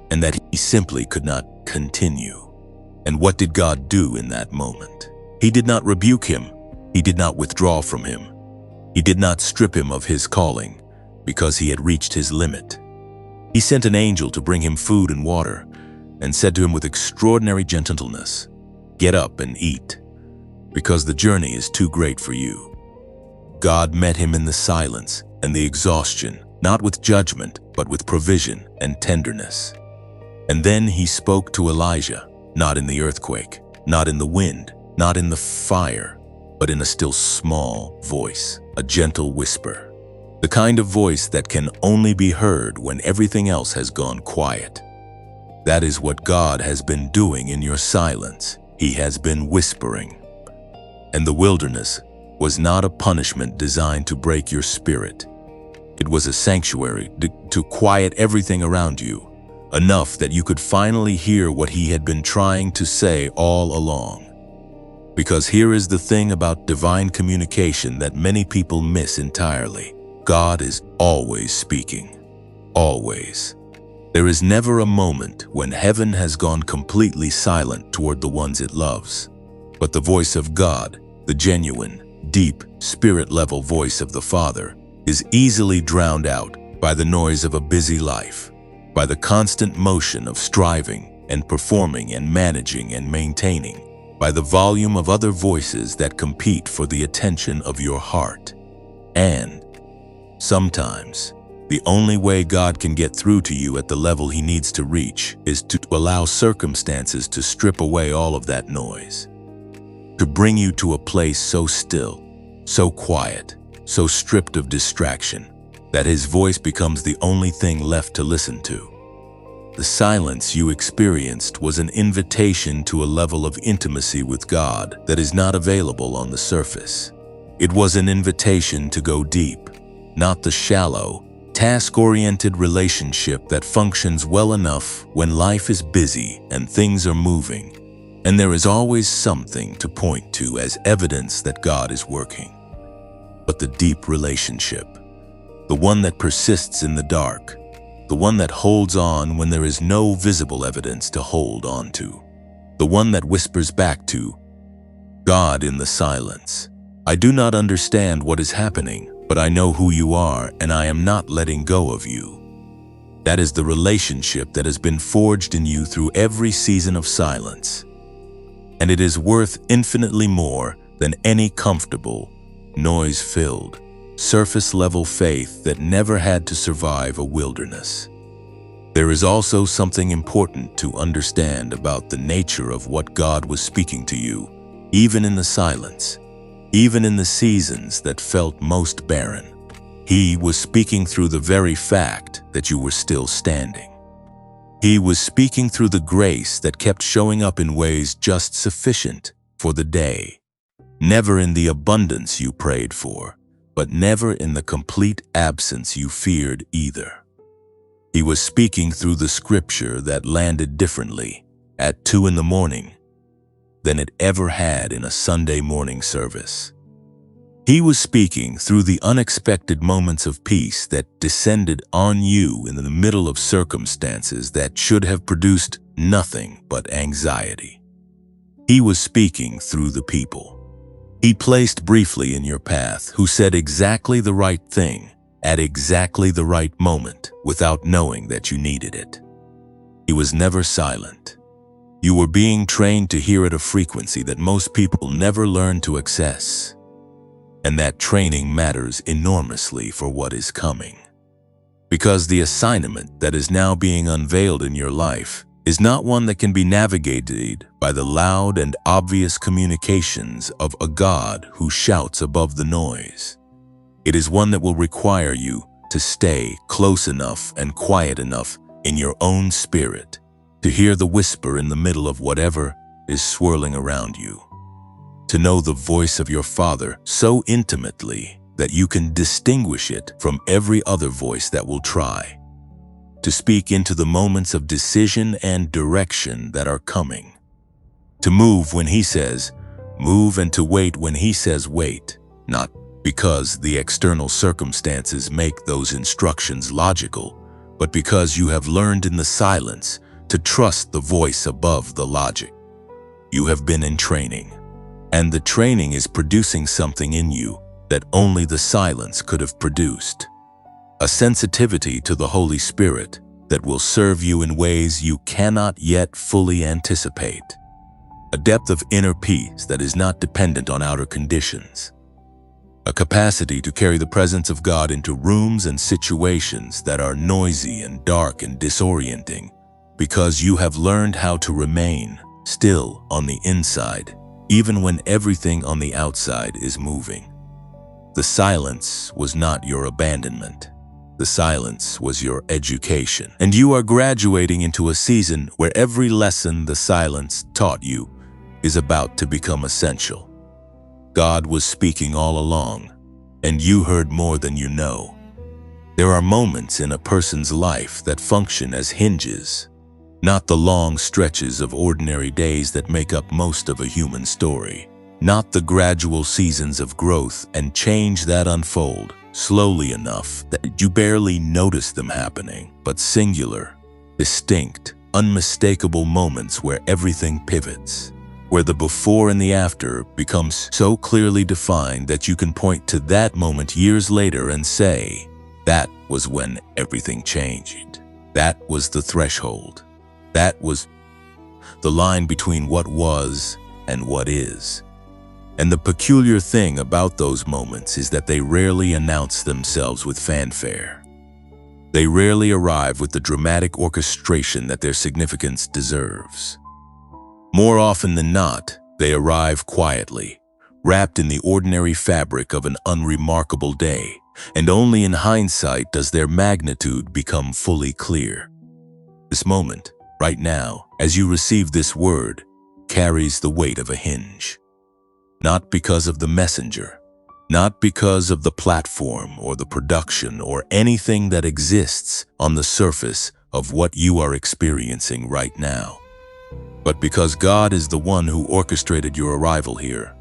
and that he simply could not continue. And what did God do in that moment? He did not rebuke him. He did not withdraw from him. He did not strip him of his calling because he had reached his limit. He sent an angel to bring him food and water and said to him with extraordinary gentleness, "Get up and eat, because the journey is too great for you." God met him in the silence and the exhaustion, not with judgment, but with provision and tenderness. And then he spoke to Elijah, not in the earthquake, not in the wind, not in the fire, but in a still small voice, a gentle whisper, the kind of voice that can only be heard when everything else has gone quiet. That is what God has been doing in your silence. He has been whispering. And the wilderness was not a punishment designed to break your spirit. It was a sanctuary to quiet everything around you, enough that you could finally hear what he had been trying to say all along. Because here is the thing about divine communication that many people miss entirely. God is always speaking. Always. There is never a moment when heaven has gone completely silent toward the ones it loves. But the voice of God, the genuine, deep, spirit-level voice of the Father, is easily drowned out by the noise of a busy life, by the constant motion of striving and performing and managing and maintaining, by the volume of other voices that compete for the attention of your heart. And sometimes, the only way God can get through to you at the level he needs to reach is to allow circumstances to strip away all of that noise, to bring you to a place so still, so quiet, so stripped of distraction, that his voice becomes the only thing left to listen to. The silence you experienced was an invitation to a level of intimacy with God that is not available on the surface. It was an invitation to go deep, not the shallow, task-oriented relationship that functions well enough when life is busy and things are moving, and there is always something to point to as evidence that God is working. But the deep relationship, the one that persists in the dark, the one that holds on when there is no visible evidence to hold on to, the one that whispers back to God in the silence, "I do not understand what is happening, but I know who you are, and I am not letting go of you." That is the relationship that has been forged in you through every season of silence. And it is worth infinitely more than any comfortable, noise-filled, surface-level faith that never had to survive a wilderness. There is also something important to understand about the nature of what God was speaking to you, even in the silence, even in the seasons that felt most barren. He was speaking through the very fact that you were still standing. He was speaking through the grace that kept showing up in ways just sufficient for the day, never in the abundance you prayed for, but never in the complete absence you feared either. He was speaking through the scripture that landed differently at 2 in the morning than it ever had in a Sunday morning service. He was speaking through the unexpected moments of peace that descended on you in the middle of circumstances that should have produced nothing but anxiety. He was speaking through the people He placed briefly in your path who said exactly the right thing at exactly the right moment without knowing that you needed it. He was never silent. You were being trained to hear at a frequency that most people never learn to access. And that training matters enormously for what is coming. Because the assignment that is now being unveiled in your life is not one that can be navigated by the loud and obvious communications of a God who shouts above the noise. It is one that will require you to stay close enough and quiet enough in your own spirit to hear the whisper in the middle of whatever is swirling around you. To know the voice of your Father so intimately that you can distinguish it from every other voice that will try. To speak into the moments of decision and direction that are coming. To move when He says, move, and to wait when He says wait, not because the external circumstances make those instructions logical, but because you have learned in the silence to trust the voice above the logic. You have been in training, and the training is producing something in you that only the silence could have produced. A sensitivity to the Holy Spirit that will serve you in ways you cannot yet fully anticipate. A depth of inner peace that is not dependent on outer conditions. A capacity to carry the presence of God into rooms and situations that are noisy and dark and disorienting, because you have learned how to remain still on the inside, even when everything on the outside is moving. The silence was not your abandonment. The silence was your education. And you are graduating into a season where every lesson the silence taught you is about to become essential. God was speaking all along, and you heard more than you know. There are moments in a person's life that function as hinges, not the long stretches of ordinary days that make up most of a human story, not the gradual seasons of growth and change that unfold slowly enough that you barely notice them happening, but singular, distinct, unmistakable moments where everything pivots, where the before and the after becomes so clearly defined that you can point to that moment years later and say, that was when everything changed. That was the threshold. That was the line between what was and what is. And the peculiar thing about those moments is that they rarely announce themselves with fanfare. They rarely arrive with the dramatic orchestration that their significance deserves. More often than not, they arrive quietly, wrapped in the ordinary fabric of an unremarkable day, and only in hindsight does their magnitude become fully clear. This moment, right now, as you receive this word, carries the weight of a hinge. Not because of the messenger, not because of the platform or the production or anything that exists on the surface of what you are experiencing right now, but because God is the one who orchestrated your arrival here.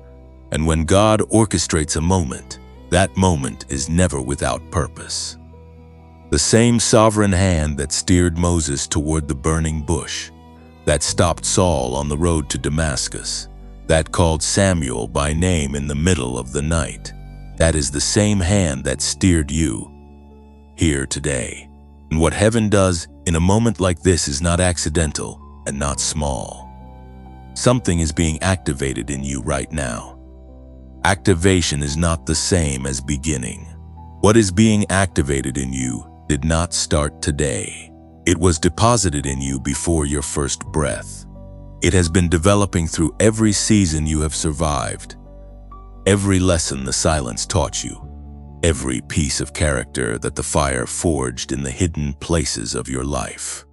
And when God orchestrates a moment, that moment is never without purpose. The same sovereign hand that steered Moses toward the burning bush, that stopped Saul on the road to Damascus, that called Samuel by name in the middle of the night, that is the same hand that steered you here today. And what heaven does in a moment like this is not accidental and not small. Something is being activated in you right now. Activation is not the same as beginning. What is being activated in you did not start today. It was deposited in you before your first breath. It has been developing through every season you have survived, every lesson the silence taught you, every piece of character that the fire forged in the hidden places of your life.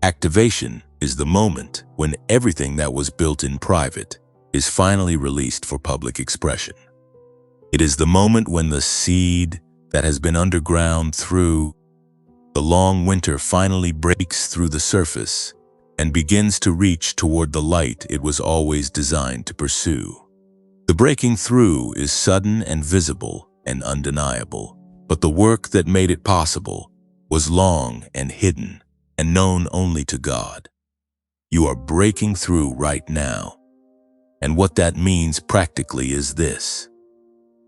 Activation is the moment when everything that was built in private is finally released for public expression. It is the moment when the seed that has been underground through the long winter finally breaks through the surface and begins to reach toward the light it was always designed to pursue. The breaking through is sudden and visible and undeniable, but the work that made it possible was long and hidden and known only to God. You are breaking through right now, and what that means practically is this: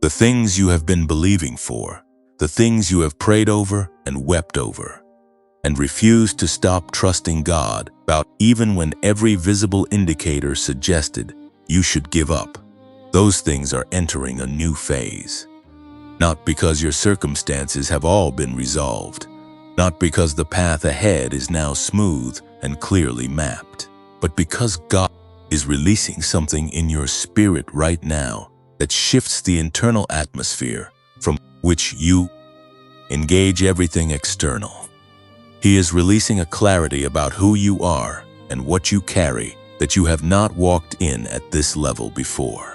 the things you have been believing for, the things you have prayed over and wept over, and refused to stop trusting God about, even when every visible indicator suggested you should give up, those things are entering a new phase. Not because your circumstances have all been resolved, not because the path ahead is now smooth and clearly mapped, but because God is releasing something in your spirit right now that shifts the internal atmosphere from which you engage everything external. He is releasing a clarity about who you are and what you carry that you have not walked in at this level before.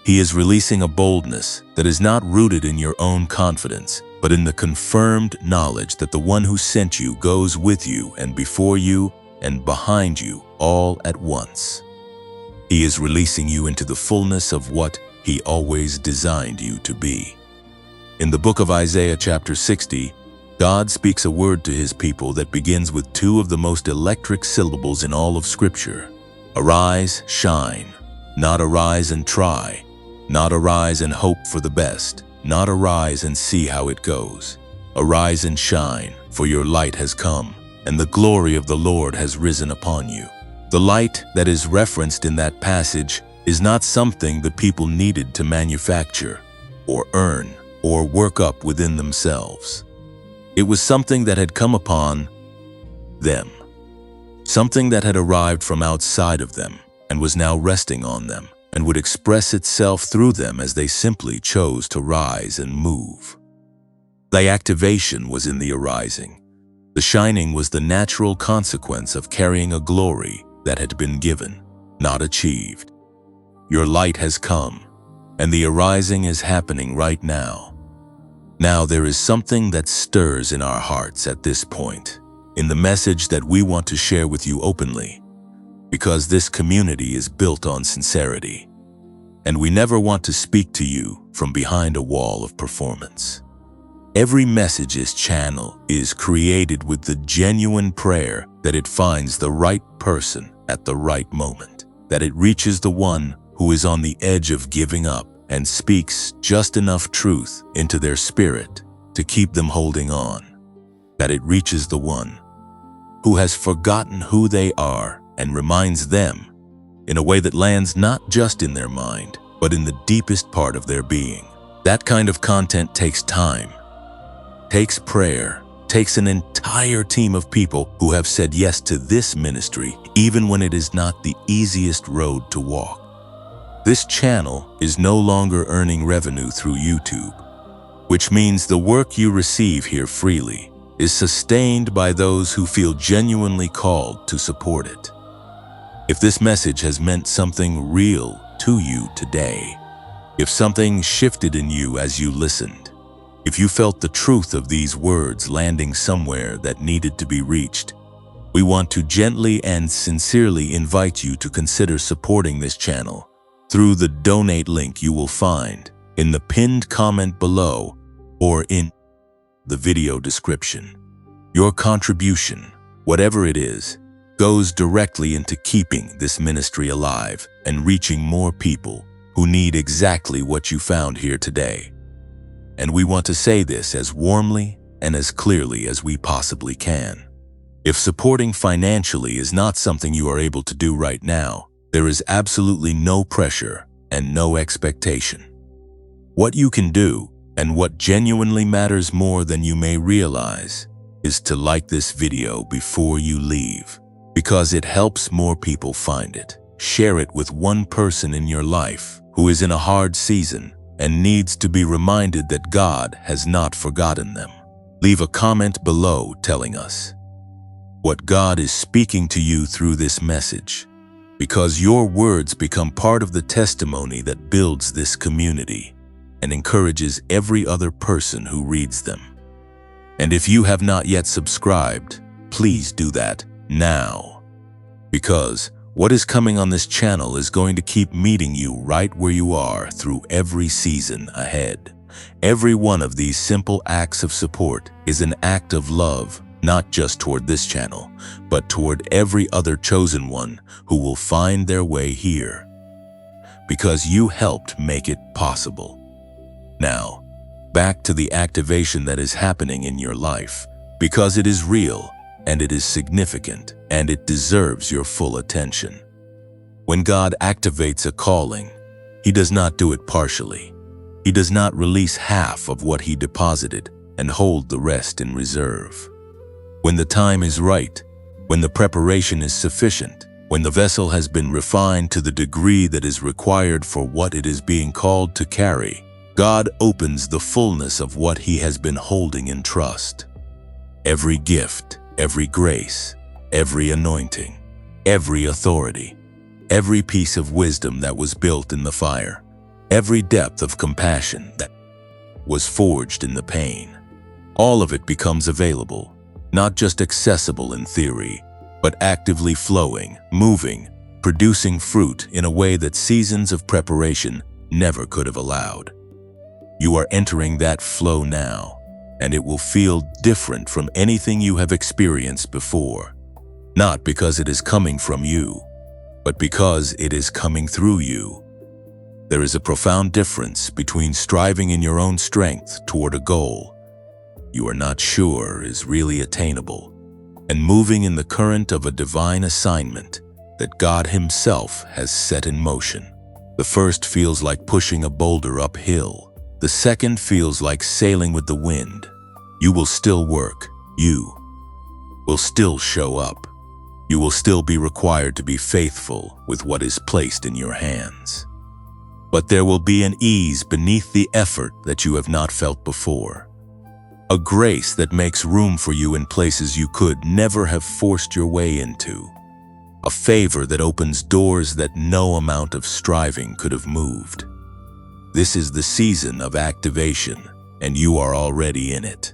He is releasing a boldness that is not rooted in your own confidence, but in the confirmed knowledge that the one who sent you goes with you and before you and behind you all at once. He is releasing you into the fullness of what He always designed you to be. In the book of Isaiah chapter 60, God speaks a word to His people that begins with two of the most electric syllables in all of Scripture. Arise, shine. Not arise and try. Not arise and hope for the best. Not arise and see how it goes. Arise and shine, for your light has come, and the glory of the Lord has risen upon you. The light that is referenced in that passage is not something the people needed to manufacture, or earn, or work up within themselves. It was something that had come upon them, something that had arrived from outside of them and was now resting on them, and would express itself through them as they simply chose to rise and move. The activation was in the arising. The shining was the natural consequence of carrying a glory that had been given, not achieved. Your light has come, and the arising is happening right now. Now there is something that stirs in our hearts at this point, in the message that we want to share with you openly, because this community is built on sincerity, and we never want to speak to you from behind a wall of performance. Every message's channel is created with the genuine prayer that it finds the right person at the right moment, that it reaches the one who is on the edge of giving up and speaks just enough truth into their spirit to keep them holding on, that it reaches the one who has forgotten who they are and reminds them in a way that lands not just in their mind, but in the deepest part of their being. That kind of content takes time, takes prayer, takes an entire team of people who have said yes to this ministry, even when it is not the easiest road to walk. This channel is no longer earning revenue through YouTube, which means the work you receive here freely is sustained by those who feel genuinely called to support it. If this message has meant something real to you today, if something shifted in you as you listened, if you felt the truth of these words landing somewhere that needed to be reached, we want to gently and sincerely invite you to consider supporting this channel through the donate link you will find in the pinned comment below or in the video description. Your contribution, whatever it is, goes directly into keeping this ministry alive and reaching more people who need exactly what you found here today. And we want to say this as warmly and as clearly as we possibly can. If supporting financially is not something you are able to do right now, there is absolutely no pressure and no expectation. What you can do, and what genuinely matters more than you may realize, is to like this video before you leave, because it helps more people find it. Share it with one person in your life who is in a hard season and needs to be reminded that God has not forgotten them. Leave a comment below telling us what God is speaking to you through this message, because your words become part of the testimony that builds this community and encourages every other person who reads them. And if you have not yet subscribed, please do that now. Because what is coming on this channel is going to keep meeting you right where you are through every season ahead. Every one of these simple acts of support is an act of love, not just toward this channel, but toward every other chosen one who will find their way here. Because you helped make it possible. Now, back to the activation that is happening in your life, because it is real, and it is significant, and it deserves your full attention. When God activates a calling, He does not do it partially. He does not release half of what He deposited and hold the rest in reserve. When the time is right, when the preparation is sufficient, when the vessel has been refined to the degree that is required for what it is being called to carry, God opens the fullness of what He has been holding in trust. Every gift, every grace, every anointing, every authority, every piece of wisdom that was built in the fire, every depth of compassion that was forged in the pain, all of it becomes available, not just accessible in theory, but actively flowing, moving, producing fruit in a way that seasons of preparation never could have allowed. You are entering that flow now, and it will feel different from anything you have experienced before. Not because it is coming from you, but because it is coming through you. There is a profound difference between striving in your own strength toward a goal you are not sure is really attainable, and moving in the current of a divine assignment that God Himself has set in motion. The first feels like pushing a boulder uphill. The second feels like sailing with the wind. You will still work. You will still show up. You will still be required to be faithful with what is placed in your hands. But there will be an ease beneath the effort that you have not felt before. A grace that makes room for you in places you could never have forced your way into. A favor that opens doors that no amount of striving could have moved. This is the season of activation, and you are already in it.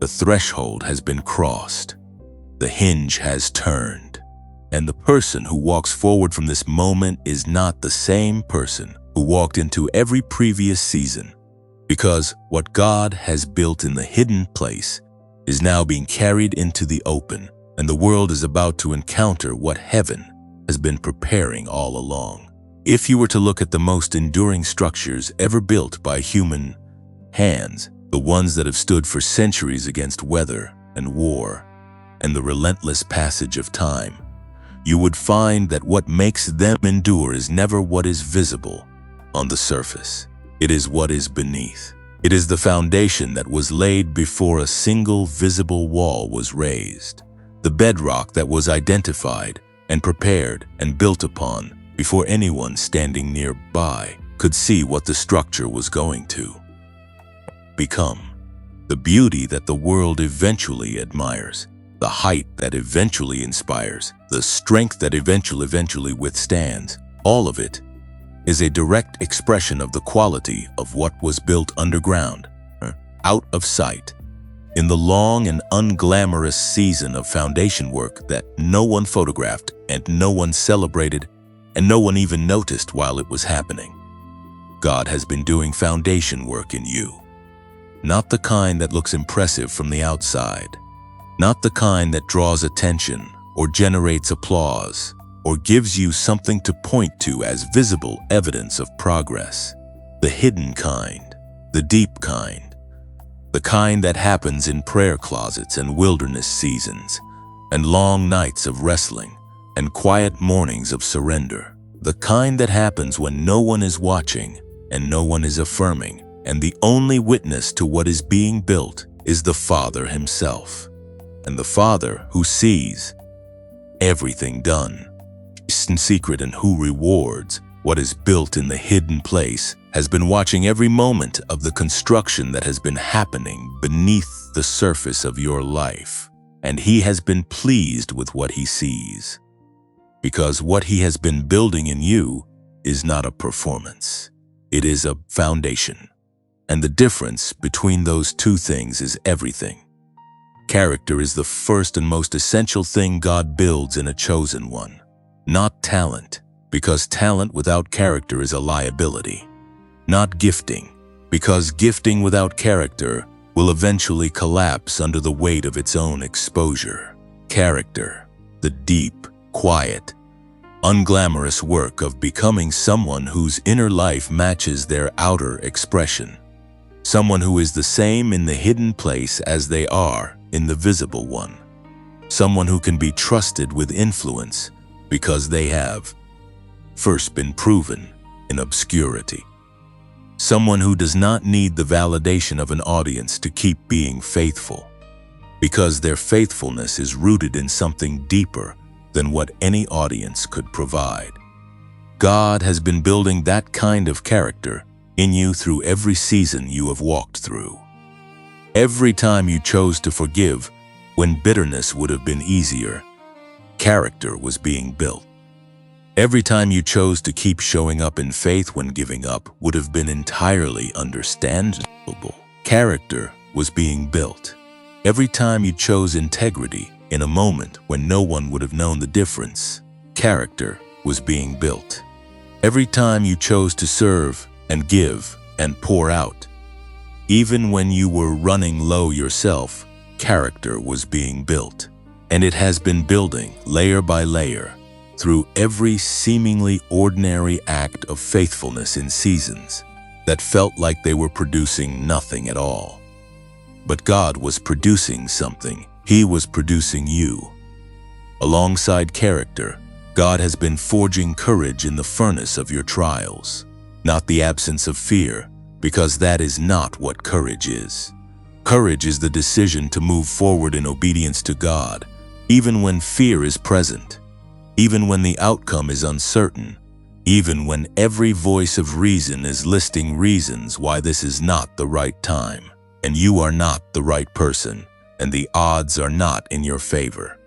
The threshold has been crossed. The hinge has turned. And the person who walks forward from this moment is not the same person who walked into every previous season. Because what God has built in the hidden place is now being carried into the open, and the world is about to encounter what heaven has been preparing all along. If you were to look at the most enduring structures ever built by human hands, the ones that have stood for centuries against weather and war and the relentless passage of time, you would find that what makes them endure is never what is visible on the surface. It is what is beneath. It is the foundation that was laid before a single visible wall was raised, the bedrock that was identified and prepared and built upon before anyone standing nearby could see what the structure was going to become. The beauty that the world eventually admires, the height that eventually inspires, the strength that eventually withstands, all of it is a direct expression of the quality of what was built underground, out of sight, in the long and unglamorous season of foundation work that no one photographed and no one celebrated and no one even noticed while it was happening. God has been doing foundation work in you. Not the kind that looks impressive from the outside, not the kind that draws attention or generates applause, or gives you something to point to as visible evidence of progress. The hidden kind, the deep kind, the kind that happens in prayer closets and wilderness seasons, and long nights of wrestling, and quiet mornings of surrender. The kind that happens when no one is watching and no one is affirming, and the only witness to what is being built is the Father Himself. And the Father who sees everything done in secret and who rewards what is built in the hidden place has been watching every moment of the construction that has been happening beneath the surface of your life, and He has been pleased with what He sees, because what He has been building in you is not a performance. It is a foundation. And the difference between those two things is everything. Character is the first and most essential thing God builds in a chosen one, not talent, because talent without character is a liability. Not gifting, because gifting without character will eventually collapse under the weight of its own exposure. Character, the deep, quiet, unglamorous work of becoming someone whose inner life matches their outer expression. Someone who is the same in the hidden place as they are in the visible one. Someone who can be trusted with influence because they have first been proven in obscurity. Someone who does not need the validation of an audience to keep being faithful, because their faithfulness is rooted in something deeper than what any audience could provide. God has been building that kind of character in you through every season you have walked through. Every time you chose to forgive when bitterness would have been easier, character was being built. Every time you chose to keep showing up in faith when giving up would have been entirely understandable, character was being built. Every time you chose integrity in a moment when no one would have known the difference, character was being built. Every time you chose to serve and give and pour out, even when you were running low yourself, character was being built. And it has been building layer by layer through every seemingly ordinary act of faithfulness in seasons that felt like they were producing nothing at all. But God was producing something. He was producing you. Alongside character, God has been forging courage in the furnace of your trials, not the absence of fear, because that is not what courage is. Courage is the decision to move forward in obedience to God, even when fear is present, even when the outcome is uncertain, even when every voice of reason is listing reasons why this is not the right time, and you are not the right person, and the odds are not in your favor.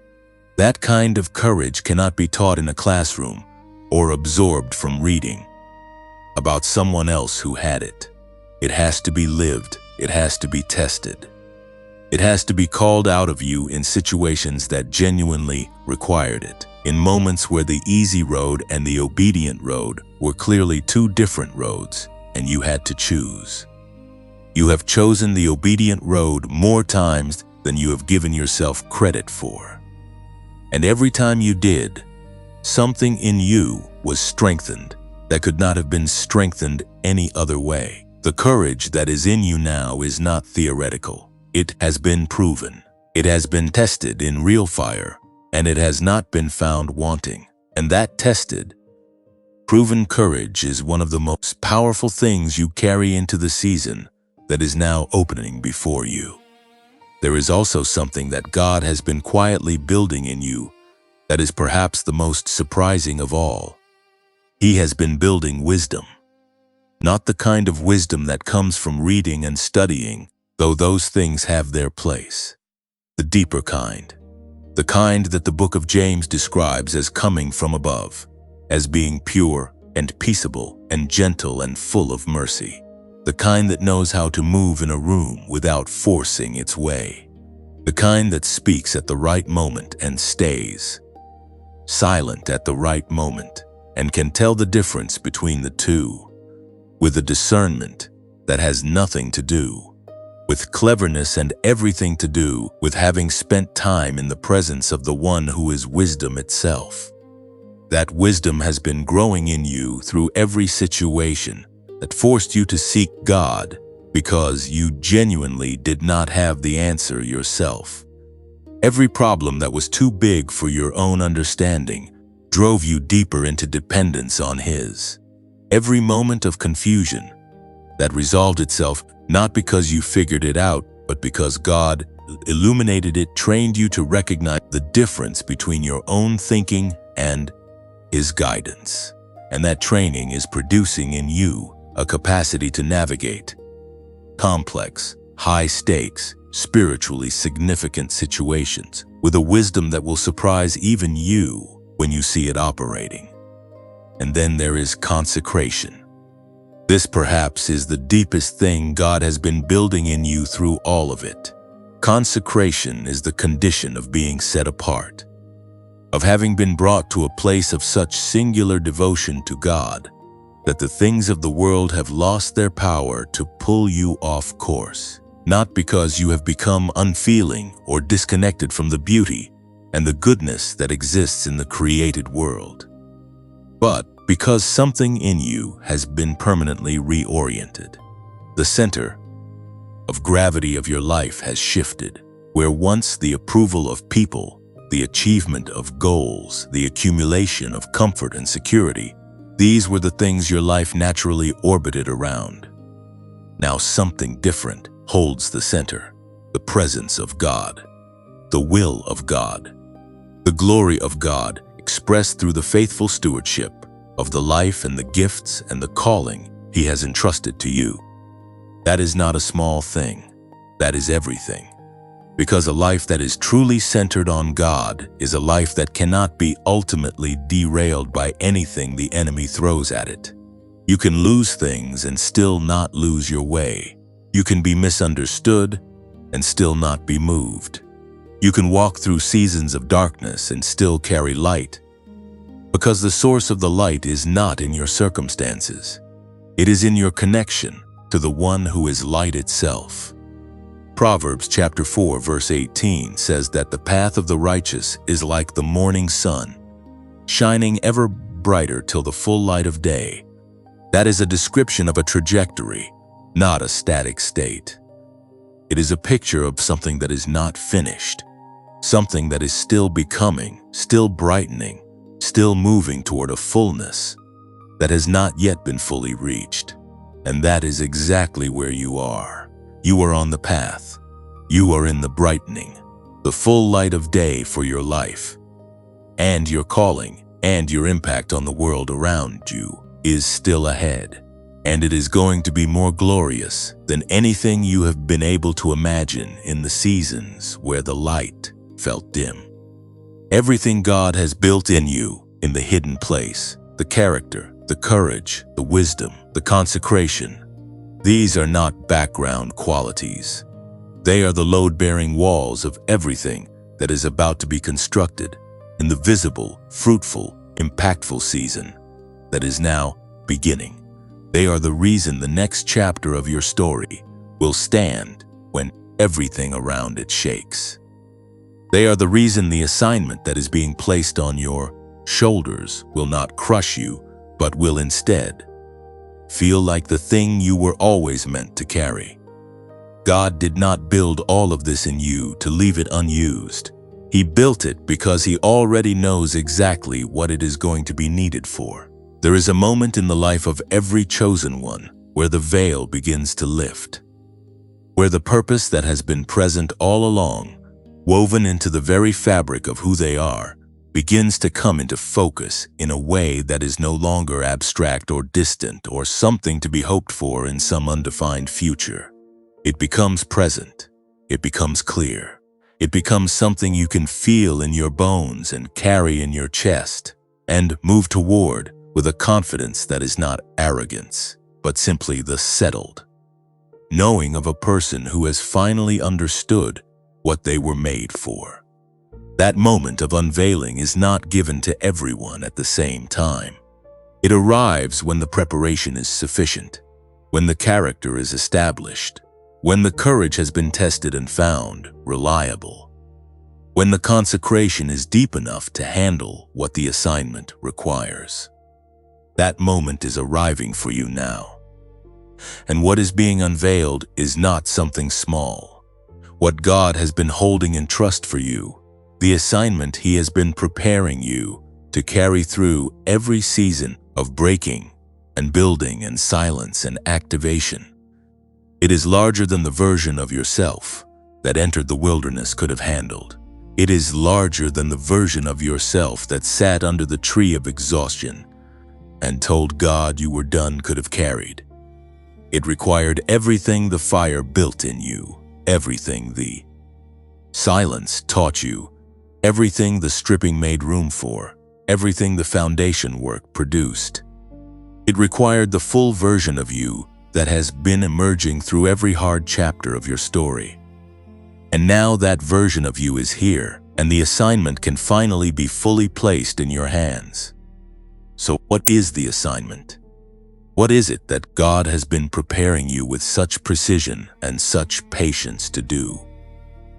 That kind of courage cannot be taught in a classroom or absorbed from reading about someone else who had it. It has to be lived. It has to be tested. It has to be called out of you in situations that genuinely required it, in moments where the easy road and the obedient road were clearly two different roads, and you had to choose. You have chosen the obedient road more times than you have given yourself credit for. And every time you did, something in you was strengthened that could not have been strengthened any other way. The courage that is in you now is not theoretical. It has been proven. It has been tested in real fire, and it has not been found wanting. And that tested, proven courage is one of the most powerful things you carry into the season that is now opening before you. There is also something that God has been quietly building in you that is perhaps the most surprising of all. He has been building wisdom. Not the kind of wisdom that comes from reading and studying, though those things have their place. The deeper kind. The kind that the book of James describes as coming from above, as being pure and peaceable and gentle and full of mercy. The kind that knows how to move in a room without forcing its way. The kind that speaks at the right moment and stays silent at the right moment and can tell the difference between the two, with a discernment that has nothing to do with cleverness and everything to do with having spent time in the presence of the one who is wisdom itself. That wisdom has been growing in you through every situation that forced you to seek God because you genuinely did not have the answer yourself. Every problem that was too big for your own understanding drove you deeper into dependence on His. Every moment of confusion that resolved itself not because you figured it out, but because God illuminated it, trained you to recognize the difference between your own thinking and His guidance. And that training is producing in you a capacity to navigate complex, high-stakes, spiritually significant situations with a wisdom that will surprise even you when you see it operating. And then there is consecration. This perhaps is the deepest thing God has been building in you through all of it. Consecration is the condition of being set apart, of having been brought to a place of such singular devotion to God that the things of the world have lost their power to pull you off course, not because you have become unfeeling or disconnected from the beauty and the goodness that exists in the created world, but because something in you has been permanently reoriented. The center of gravity of your life has shifted, where once the approval of people, the achievement of goals, the accumulation of comfort and security, these were the things your life naturally orbited around. Now something different holds the center: the presence of God, the will of God, the glory of God expressed through the faithful stewardship of the life and the gifts and the calling He has entrusted to you. That is not a small thing. That is everything. Because a life that is truly centered on God is a life that cannot be ultimately derailed by anything the enemy throws at it. You can lose things and still not lose your way. You can be misunderstood and still not be moved. You can walk through seasons of darkness and still carry light, because the source of the light is not in your circumstances. It is in your connection to the one who is light itself. Proverbs chapter 4 verse 18 says that the path of the righteous is like the morning sun, shining ever brighter till the full light of day. That is a description of a trajectory, not a static state. It is a picture of something that is not finished, something that is still becoming, still brightening, still moving toward a fullness that has not yet been fully reached. And that is exactly where you are. You are on the path. You are in the brightening, the full light of day for your life. And your calling and your impact on the world around you is still ahead. And it is going to be more glorious than anything you have been able to imagine in the seasons where the light felt dim. Everything God has built in you, in the hidden place, the character, the courage, the wisdom, the consecration, these are not background qualities. They are the load-bearing walls of everything that is about to be constructed in the visible, fruitful, impactful season that is now beginning. They are the reason the next chapter of your story will stand when everything around it shakes. They are the reason the assignment that is being placed on your shoulders will not crush you, but will instead feel like the thing you were always meant to carry. God did not build all of this in you to leave it unused. He built it because He already knows exactly what it is going to be needed for. There is a moment in the life of every chosen one where the veil begins to lift, where the purpose that has been present all along, woven into the very fabric of who they are, begins to come into focus in a way that is no longer abstract or distant or something to be hoped for in some undefined future. It becomes present. It becomes clear. It becomes something you can feel in your bones and carry in your chest and move toward with a confidence that is not arrogance, but simply the settled knowing of a person who has finally understood what they were made for. That moment of unveiling is not given to everyone at the same time. It arrives when the preparation is sufficient, when the character is established, when the courage has been tested and found reliable, when the consecration is deep enough to handle what the assignment requires. That moment is arriving for you now. And what is being unveiled is not something small. What God has been holding in trust for you, the assignment He has been preparing you to carry through every season of breaking and building and silence and activation. It is larger than the version of yourself that entered the wilderness could have handled. It is larger than the version of yourself that sat under the tree of exhaustion and told God you were done could have carried. It required everything the fire built in you, everything the silence taught you, everything the stripping made room for, everything the foundation work produced. It required the full version of you that has been emerging through every hard chapter of your story. And now that version of you is here, and the assignment can finally be fully placed in your hands. So what is the assignment? What is it that God has been preparing you with such precision and such patience to do?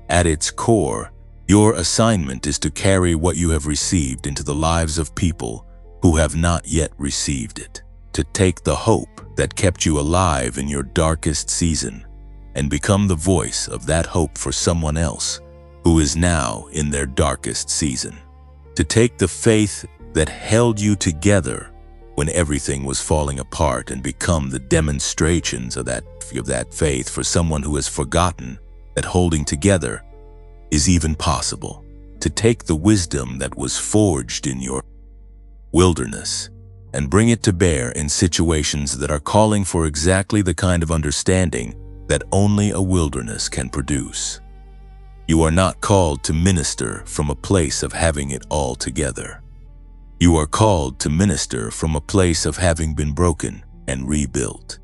At its core, your assignment is to carry what you have received into the lives of people who have not yet received it, to take the hope that kept you alive in your darkest season and become the voice of that hope for someone else who is now in their darkest season, to take the faith that held you together when everything was falling apart and become the demonstrations of that faith for someone who has forgotten that holding together is even possible, to take the wisdom that was forged in your wilderness and bring it to bear in situations that are calling for exactly the kind of understanding that only a wilderness can produce. You are not called to minister from a place of having it all together. You are called to minister from a place of having been broken and rebuilt.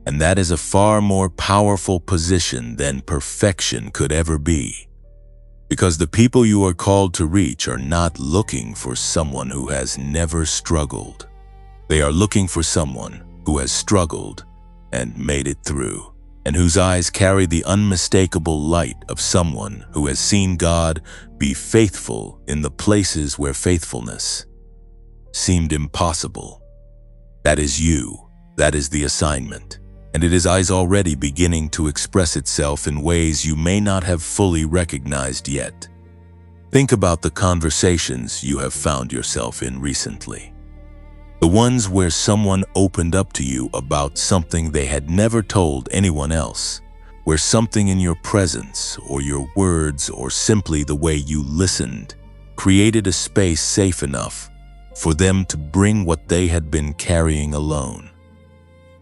And that is a far more powerful position than perfection could ever be. Because the people you are called to reach are not looking for someone who has never struggled. They are looking for someone who has struggled and made it through, and whose eyes carry the unmistakable light of someone who has seen God be faithful in the places where faithfulness seemed impossible. That is you. That is the assignment. And it is already beginning to express itself in ways you may not have fully recognized yet. Think about the conversations you have found yourself in recently. The ones where someone opened up to you about something they had never told anyone else, where something in your presence or your words or simply the way you listened created a space safe enough for them to bring what they had been carrying alone.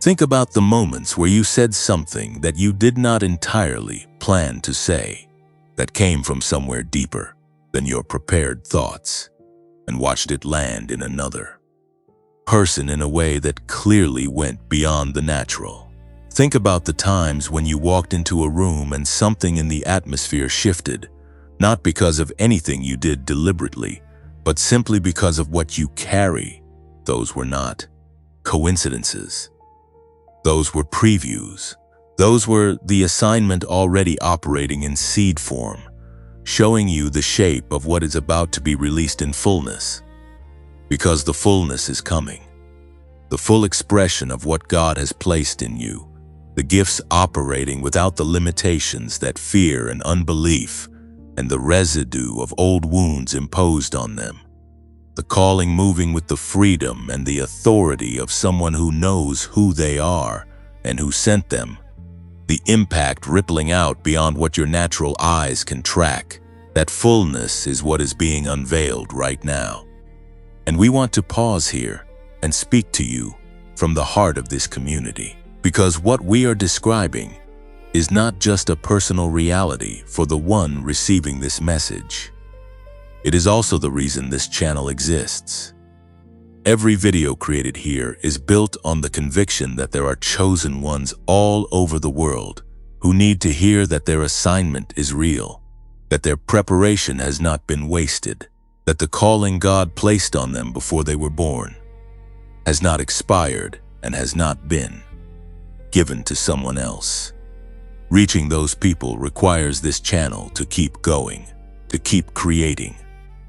Think about the moments where you said something that you did not entirely plan to say, that came from somewhere deeper than your prepared thoughts, and watched it land in another person in a way that clearly went beyond the natural. Think about the times when you walked into a room and something in the atmosphere shifted, not because of anything you did deliberately, but simply because of what you carry. Those were not coincidences. Those were previews. Those were the assignment already operating in seed form, showing you the shape of what is about to be released in fullness. Because the fullness is coming. The full expression of what God has placed in you. The gifts operating without the limitations that fear and unbelief and the residue of old wounds imposed on them. The calling moving with the freedom and the authority of someone who knows who they are and who sent them. The impact rippling out beyond what your natural eyes can track. That fullness is what is being unveiled right now. And we want to pause here and speak to you from the heart of this community, because what we are describing is not just a personal reality for the one receiving this message. It is also the reason this channel exists. Every video created here is built on the conviction that there are chosen ones all over the world who need to hear that their assignment is real, that their preparation has not been wasted, that the calling God placed on them before they were born has not expired and has not been given to someone else. Reaching those people requires this channel to keep going, to keep creating,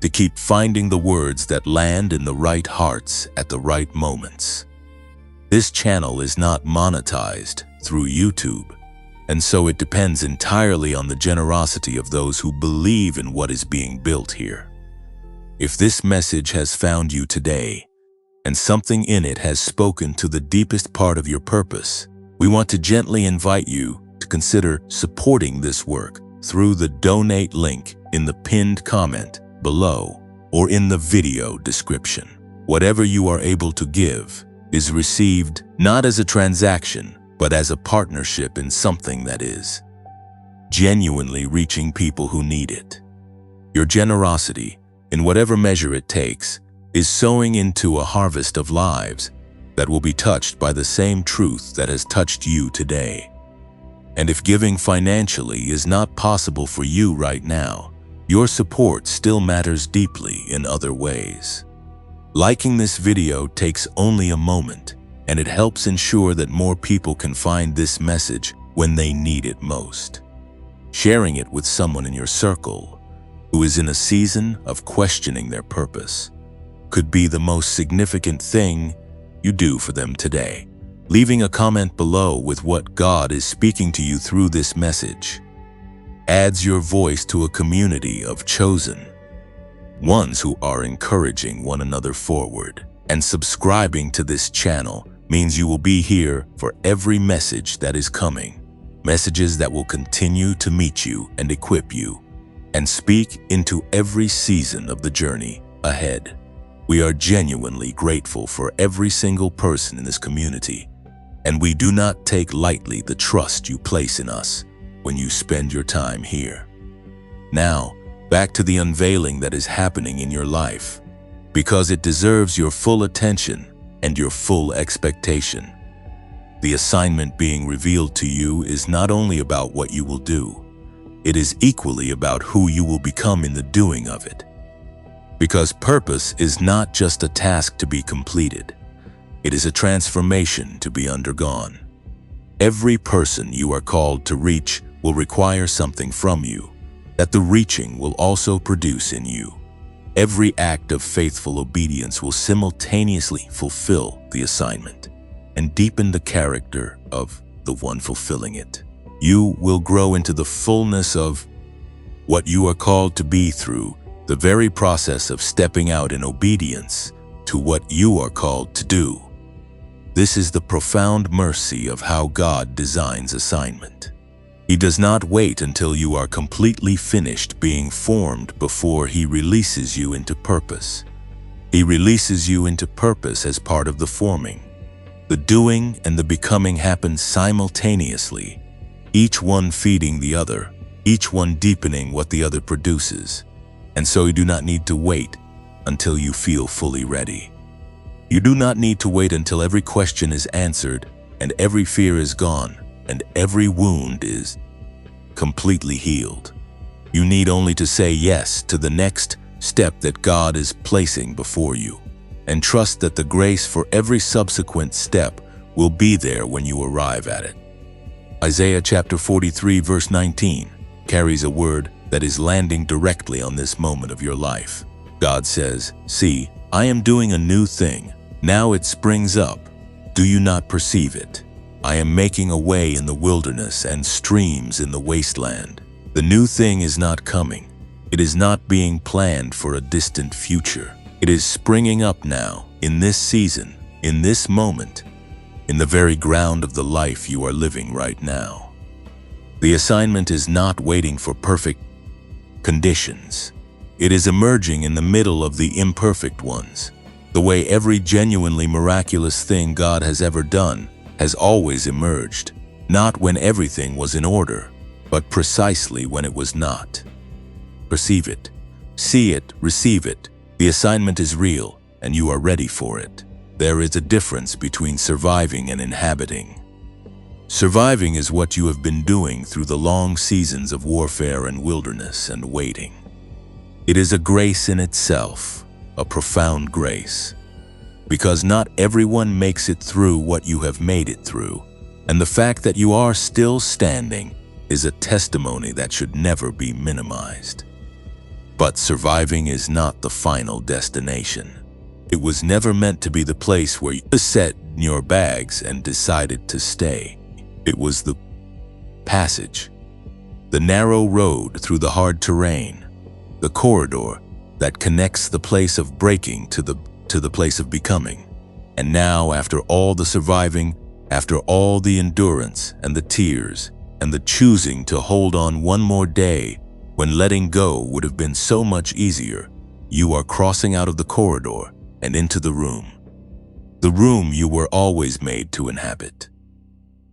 to keep finding the words that land in the right hearts at the right moments. This channel is not monetized through YouTube, and so it depends entirely on the generosity of those who believe in what is being built here. If this message has found you today, and something in it has spoken to the deepest part of your purpose, we want to gently invite you to consider supporting this work through the donate link in the pinned comment below or in the video description. Whatever you are able to give is received not as a transaction, but as a partnership in something that is genuinely reaching people who need it. Your generosity, in whatever measure it takes, is sowing into a harvest of lives that will be touched by the same truth that has touched you today. And if giving financially is not possible for you right now, your support still matters deeply in other ways. Liking this video takes only a moment, and it helps ensure that more people can find this message when they need it most. Sharing it with someone in your circle who is in a season of questioning their purpose could be the most significant thing you do for them today. Leaving a comment below with what God is speaking to you through this message adds your voice to a community of chosen ones who are encouraging one another forward. And subscribing to this channel means you will be here for every message that is coming. Messages that will continue to meet you and equip you and speak into every season of the journey ahead. We are genuinely grateful for every single person in this community, and we do not take lightly the trust you place in us when you spend your time here. Now, back to the unveiling that is happening in your life, because it deserves your full attention and your full expectation. The assignment being revealed to you is not only about what you will do, it is equally about who you will become in the doing of it. Because purpose is not just a task to be completed, it is a transformation to be undergone. Every person you are called to reach will require something from you that the reaching will also produce in you. Every act of faithful obedience will simultaneously fulfill the assignment and deepen the character of the one fulfilling it. You will grow into the fullness of what you are called to be through the very process of stepping out in obedience to what you are called to do. This is the profound mercy of how God designs assignment. He does not wait until you are completely finished being formed before He releases you into purpose. He releases you into purpose as part of the forming. The doing and the becoming happen simultaneously, each one feeding the other, each one deepening what the other produces. And so you do not need to wait until you feel fully ready. You do not need to wait until every question is answered and every fear is gone and every wound is completely healed. You need only to say yes to the next step that God is placing before you, and trust that the grace for every subsequent step will be there when you arrive at it. Isaiah chapter 43 verse 19 carries a word that is landing directly on this moment of your life. God says, "See, I am doing a new thing. Now it springs up. Do you not perceive it? I am making a way in the wilderness and streams in the wasteland." The new thing is not coming. It is not being planned for a distant future. It is springing up now, in this season, in this moment, in the very ground of the life you are living right now. The assignment is not waiting for perfect conditions. It is emerging in the middle of the imperfect ones. The way every genuinely miraculous thing God has ever done has always emerged, not when everything was in order, but precisely when it was not. Perceive it, see it, receive it. The assignment is real, and you are ready for it. There is a difference between surviving and inhabiting. Surviving is what you have been doing through the long seasons of warfare and wilderness and waiting. It is a grace in itself, a profound grace, because not everyone makes it through what you have made it through, and the fact that you are still standing is a testimony that should never be minimized. But surviving is not the final destination. It was never meant to be the place where you set in your bags and decided to stay. It was the passage, the narrow road through the hard terrain, the corridor that connects the place of breaking to the place of becoming. And now, after all the surviving, after all the endurance and the tears and the choosing to hold on one more day when letting go would have been so much easier, you are crossing out of the corridor and into the room you were always made to inhabit.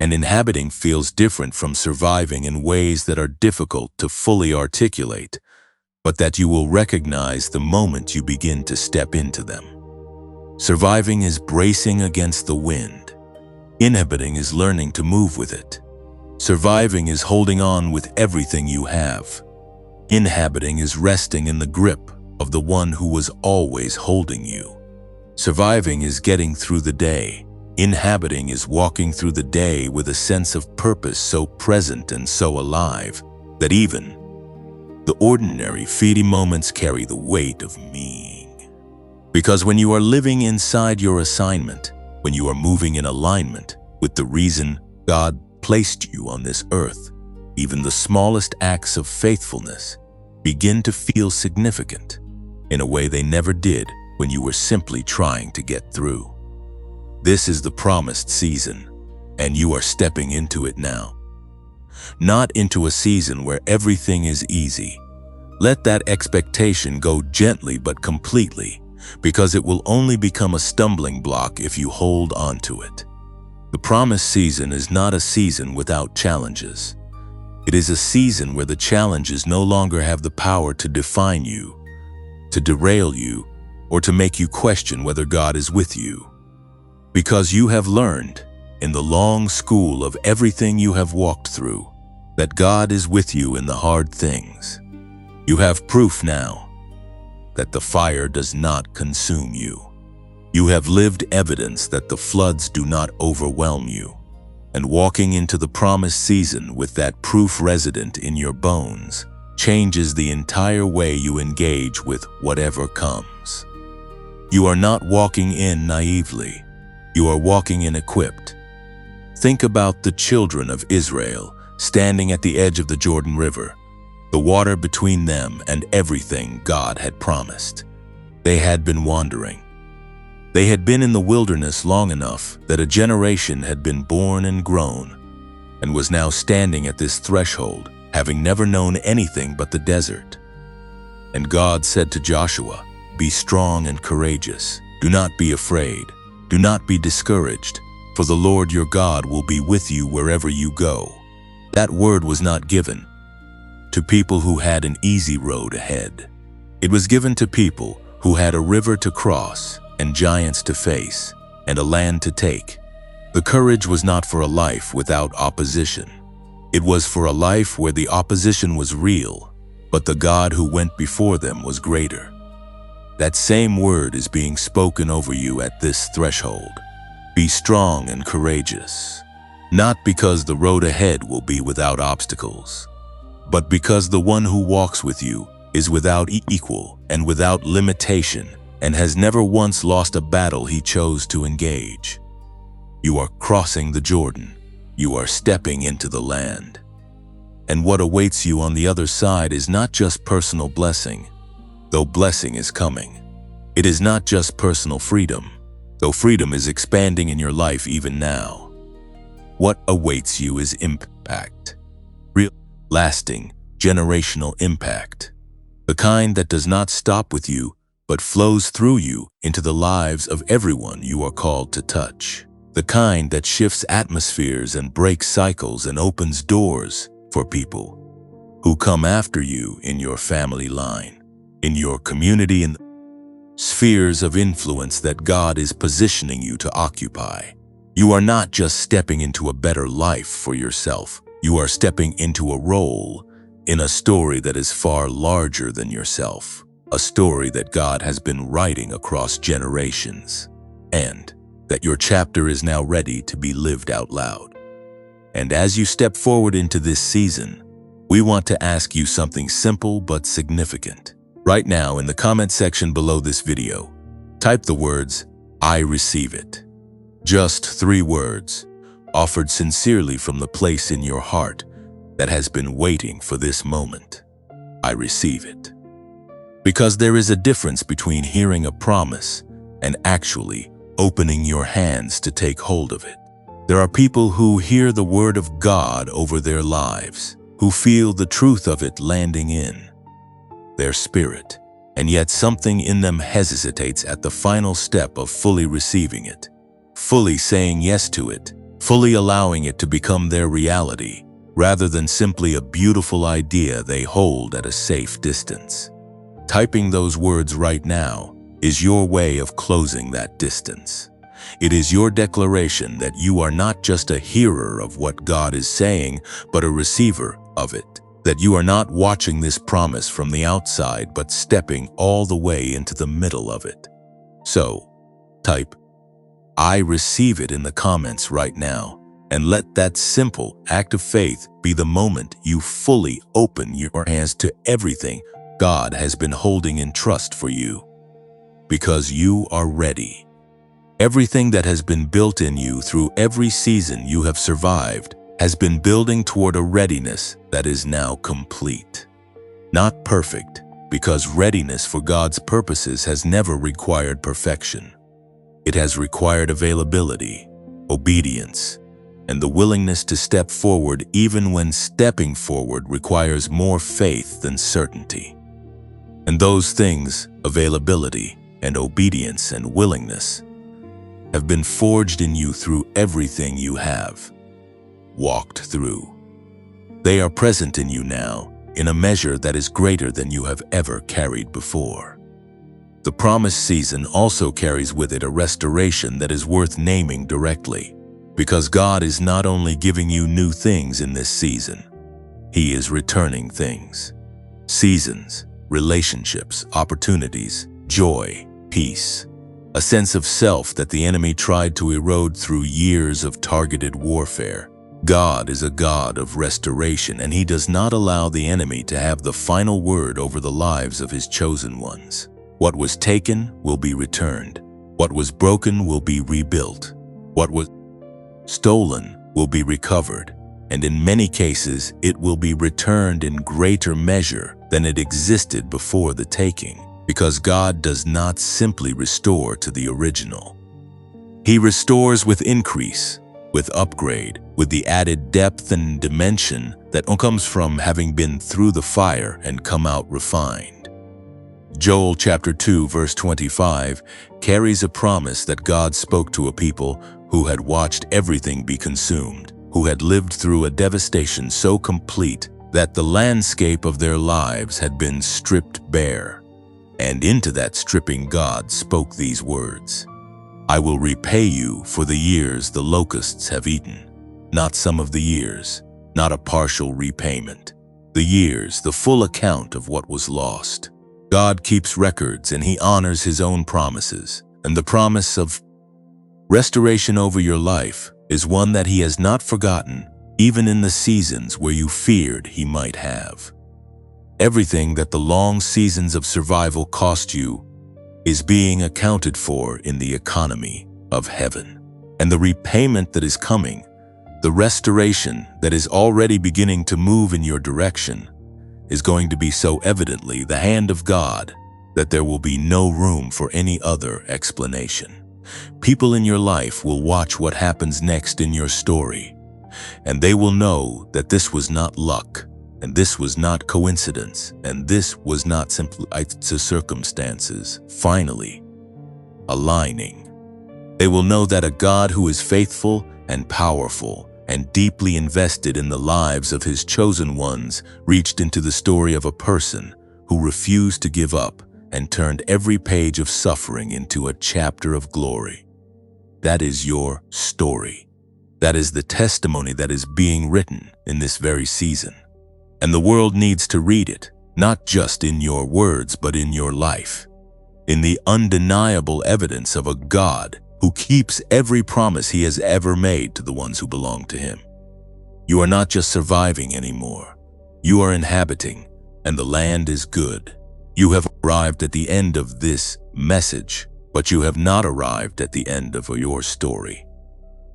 And inhabiting feels different from surviving in ways that are difficult to fully articulate, but that you will recognize the moment you begin to step into them. Surviving is bracing against the wind. Inhabiting is learning to move with it. Surviving is holding on with everything you have. Inhabiting is resting in the grip of the one who was always holding you. Surviving is getting through the day. Inhabiting is walking through the day with a sense of purpose so present and so alive that even the ordinary fleeting moments carry the weight of meaning. Because when you are living inside your assignment, when you are moving in alignment with the reason God placed you on this earth, even the smallest acts of faithfulness begin to feel significant in a way they never did when you were simply trying to get through. This is the promised season, and you are stepping into it now. Not into a season where everything is easy. Let that expectation go gently but completely, because it will only become a stumbling block if you hold on to it. The promised season is not a season without challenges. It is a season where the challenges no longer have the power to define you, to derail you, or to make you question whether God is with you. Because you have learned, in the long school of everything you have walked through, that God is with you in the hard things. You have proof now that the fire does not consume you. You have lived evidence that the floods do not overwhelm you. And walking into the promised season with that proof resident in your bones changes the entire way you engage with whatever comes. You are not walking in naively. You are walking in equipped. Think about the children of Israel standing at the edge of the Jordan River, the water between them and everything God had promised. They had been wandering. They had been in the wilderness long enough that a generation had been born and grown and was now standing at this threshold, having never known anything but the desert. And God said to Joshua, "Be strong and courageous. Do not be afraid. Do not be discouraged, for the Lord your God will be with you wherever you go." That word was not given to people who had an easy road ahead. It was given to people who had a river to cross and giants to face and a land to take. The courage was not for a life without opposition. It was for a life where the opposition was real, but the God who went before them was greater. That same word is being spoken over you at this threshold. Be strong and courageous, not because the road ahead will be without obstacles, but because the one who walks with you is without equal and without limitation and has never once lost a battle he chose to engage. You are crossing the Jordan. You are stepping into the land. And what awaits you on the other side is not just personal blessing, though blessing is coming. It is not just personal freedom, though freedom is expanding in your life even now. What awaits you is impact. Real, lasting, generational impact. The kind that does not stop with you, but flows through you into the lives of everyone you are called to touch. The kind that shifts atmospheres and breaks cycles and opens doors for people who come after you in your family line, in your community, and spheres of influence that God is positioning you to occupy. You are not just stepping into a better life for yourself. You are stepping into a role in a story that is far larger than yourself. A story that God has been writing across generations, and that your chapter is now ready to be lived out loud. And as you step forward into this season, we want to ask you something simple but significant. Right now, in the comment section below this video, type the words, "I receive it." Just 3 words, offered sincerely from the place in your heart that has been waiting for this moment. I receive it. Because there is a difference between hearing a promise and actually opening your hands to take hold of it. There are people who hear the word of God over their lives, who feel the truth of it landing in their spirit, and yet something in them hesitates at the final step of fully receiving it, fully saying yes to it, fully allowing it to become their reality, rather than simply a beautiful idea they hold at a safe distance. Typing those words right now is your way of closing that distance. It is your declaration that you are not just a hearer of what God is saying, but a receiver of it. That you are not watching this promise from the outside, but stepping all the way into the middle of it. So, type, "I receive it" in the comments right now, and let that simple act of faith be the moment you fully open your hands to everything God has been holding in trust for you. Because you are ready. Everything that has been built in you through every season you have survived has been building toward a readiness that is now complete. Not perfect, because readiness for God's purposes has never required perfection. It has required availability, obedience, and the willingness to step forward even when stepping forward requires more faith than certainty. And those things, availability and obedience and willingness, have been forged in you through everything you have walked through. They are present in you now in a measure that is greater than you have ever carried before. The promised season also carries with it a restoration that is worth naming directly, because God is not only giving you new things in this season, He is returning things. Seasons, relationships, opportunities, joy, peace, a sense of self that the enemy tried to erode through years of targeted warfare. God is a God of restoration, and He does not allow the enemy to have the final word over the lives of His chosen ones. What was taken will be returned. What was broken will be rebuilt. What was stolen will be recovered, and in many cases it will be returned in greater measure than it existed before the taking, because God does not simply restore to the original. He restores with increase, with upgrade, with the added depth and dimension that comes from having been through the fire and come out refined. Joel chapter 2 verse 25 carries a promise that God spoke to a people who had watched everything be consumed, who had lived through a devastation so complete that the landscape of their lives had been stripped bare. And into that stripping God spoke these words, "I will repay you for the years the locusts have eaten." Not some of the years, not a partial repayment. The years, the full account of what was lost. God keeps records and He honors His own promises. And the promise of restoration over your life is one that He has not forgotten, even in the seasons where you feared He might have. Everything that the long seasons of survival cost you is being accounted for in the economy of heaven. And the repayment that is coming, the restoration that is already beginning to move in your direction, is going to be so evidently the hand of God that there will be no room for any other explanation. People in your life will watch what happens next in your story, and they will know that this was not luck, and this was not coincidence, and this was not simply circumstances finally aligning. They will know that a God who is faithful and powerful and deeply invested in the lives of His chosen ones reached into the story of a person who refused to give up and turned every page of suffering into a chapter of glory. That is your story. That is the testimony that is being written in this very season. And the world needs to read it, not just in your words, but in your life, in the undeniable evidence of a God who keeps every promise He has ever made to the ones who belong to Him. You are not just surviving anymore. You are inhabiting, and the land is good. You have arrived at the end of this message, but you have not arrived at the end of your story.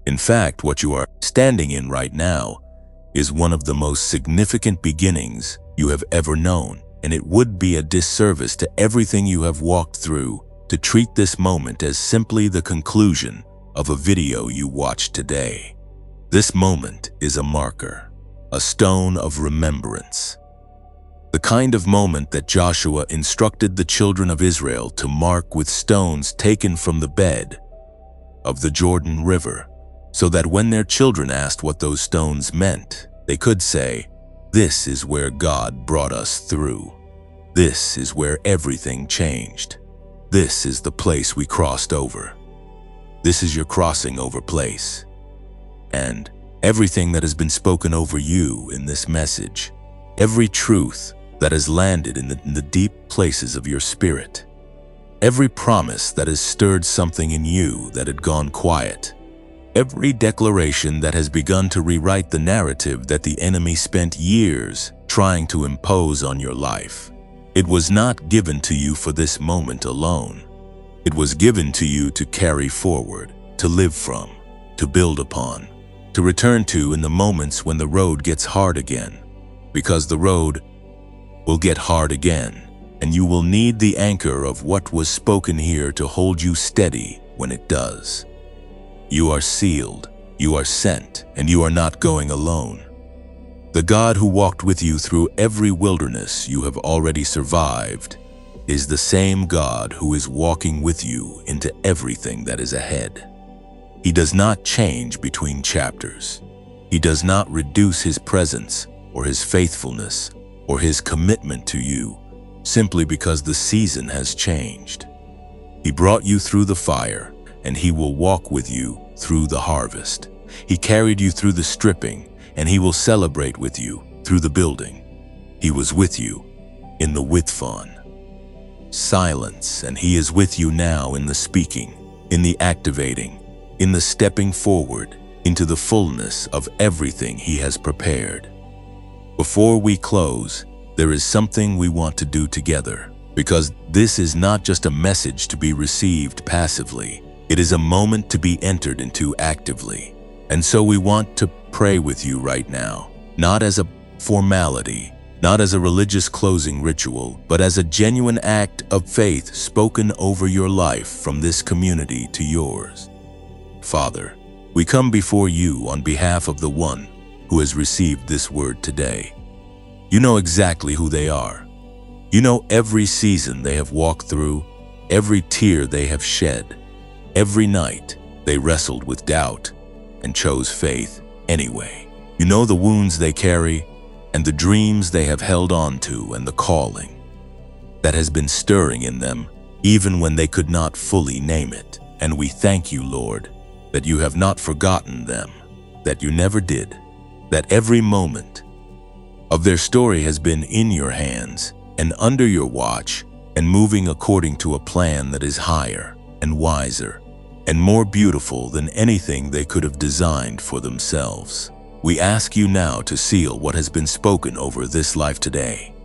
In fact, what you are standing in right now is one of the most significant beginnings you have ever known, and it would be a disservice to everything you have walked through to treat this moment as simply the conclusion of a video you watched today. This moment is a marker, a stone of remembrance. The kind of moment that Joshua instructed the children of Israel to mark with stones taken from the bed of the Jordan River, so that when their children asked what those stones meant, they could say, "This is where God brought us through. This is where everything changed. This is the place we crossed over. This is your crossing over place. And everything that has been spoken over you in this message, every truth that has landed in the deep places of your spirit, every promise that has stirred something in you that had gone quiet, every declaration that has begun to rewrite the narrative that the enemy spent years trying to impose on your life. It was not given to you for this moment alone. It was given to you to carry forward, to live from, to build upon, to return to in the moments when the road gets hard again. Because the road will get hard again, and you will need the anchor of what was spoken here to hold you steady when it does. You are sealed, you are sent, and you are not going alone. The God who walked with you through every wilderness you have already survived is the same God who is walking with you into everything that is ahead. He does not change between chapters. He does not reduce his presence or his faithfulness or his commitment to you simply because the season has changed. He brought you through the fire, and he will walk with you through the harvest. He carried you through the stripping, and he will celebrate with you through the building. He was with you in the withfon, silence, and he is with you now in the speaking, in the activating, in the stepping forward into the fullness of everything he has prepared. Before we close, there is something we want to do together, because this is not just a message to be received passively. It is a moment to be entered into actively. And so we want to pray with you right now, not as a formality, not as a religious closing ritual, but as a genuine act of faith spoken over your life from this community to yours. Father, we come before you on behalf of the one who has received this word today. You know exactly who they are. You know every season they have walked through, every tear they have shed, every night they wrestled with doubt and chose faith anyway. You know the wounds they carry and the dreams they have held on to and the calling that has been stirring in them even when they could not fully name it. And we thank you, Lord, that you have not forgotten them, that you never did, that every moment of their story has been in your hands and under your watch and moving according to a plan that is higher and wiser and more beautiful than anything they could have designed for themselves. We ask you now to seal what has been spoken over this life today.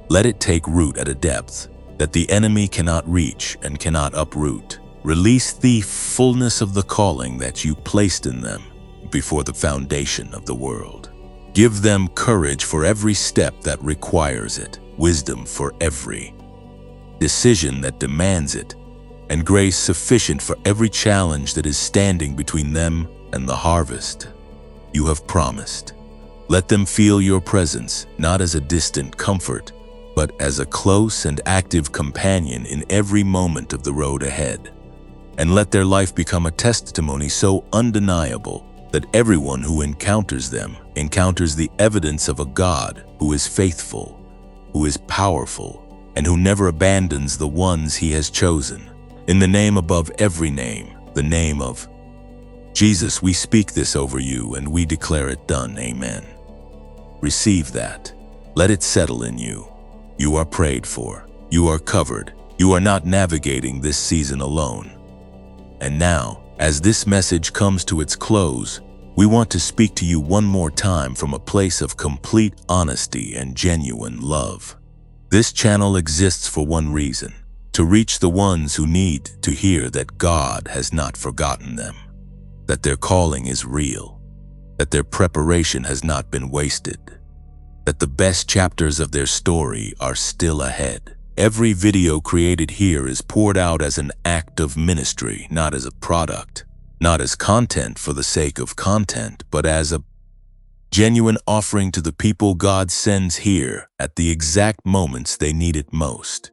Let it take root at a depth that the enemy cannot reach and cannot uproot. Release the fullness of the calling that you placed in them before the foundation of the world. Give them courage for every step that requires it, wisdom for every decision that demands it, and grace sufficient for every challenge that is standing between them and the harvest you have promised. Let them feel your presence, not as a distant comfort, but as a close and active companion in every moment of the road ahead. And let their life become a testimony so undeniable that everyone who encounters them encounters the evidence of a God who is faithful, who is powerful, and who never abandons the ones he has chosen. In the name above every name, the name of Jesus, we speak this over you and we declare it done. Amen. Receive that. Let it settle in you. You are prayed for. You are covered. You are not navigating this season alone. And now, as this message comes to its close, we want to speak to you one more time from a place of complete honesty and genuine love. This channel exists for one reason: to reach the ones who need to hear that God has not forgotten them, that their calling is real, that their preparation has not been wasted, that the best chapters of their story are still ahead. Every video created here is poured out as an act of ministry, not as a product, not as content for the sake of content, but as a genuine offering to the people God sends here at the exact moments they need it most.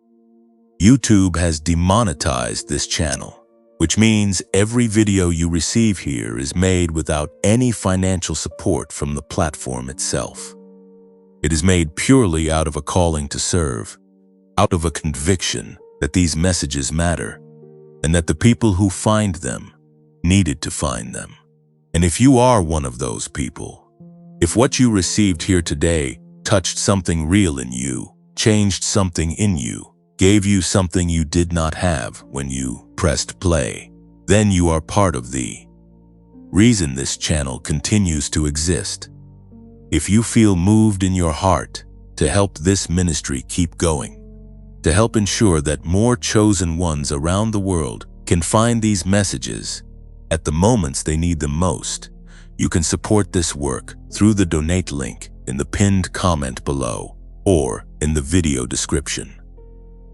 YouTube has demonetized this channel, which means every video you receive here is made without any financial support from the platform itself. It is made purely out of a calling to serve, out of a conviction that these messages matter, and that the people who find them needed to find them. And if you are one of those people, if what you received here today touched something real in you, changed something in you, gave you something you did not have when you pressed play, then you are part of the reason this channel continues to exist. If you feel moved in your heart to help this ministry keep going, to help ensure that more chosen ones around the world can find these messages at the moments they need them most, you can support this work through the donate link in the pinned comment below or in the video description.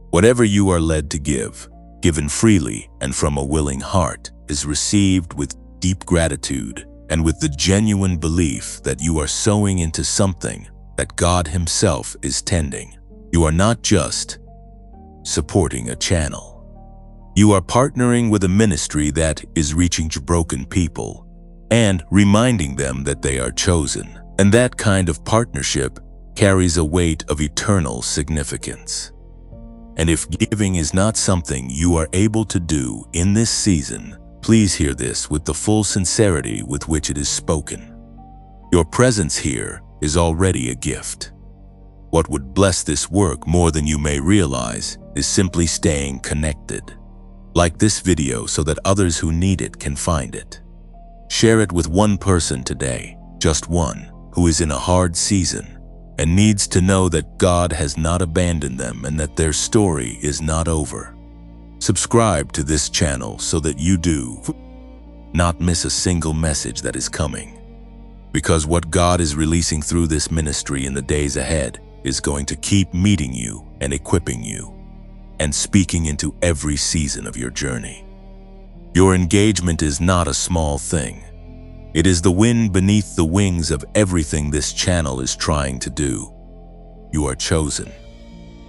Whatever you are led to give, given freely and from a willing heart, is received with deep gratitude and with the genuine belief that you are sowing into something that God Himself is tending. You are not just supporting a channel. You are partnering with a ministry that is reaching broken people and reminding them that they are chosen. And that kind of partnership carries a weight of eternal significance. And if giving is not something you are able to do in this season, please hear this with the full sincerity with which it is spoken. Your presence here is already a gift. What would bless this work more than you may realize is simply staying connected. Like this video so that others who need it can find it. Share it with one person today, just one, who is in a hard season and needs to know that God has not abandoned them and that their story is not over. Subscribe to this channel so that you do not miss a single message that is coming. Because what God is releasing through this ministry in the days ahead is going to keep meeting you and equipping you and speaking into every season of your journey. Your engagement is not a small thing. It is the wind beneath the wings of everything this channel is trying to do. You are chosen.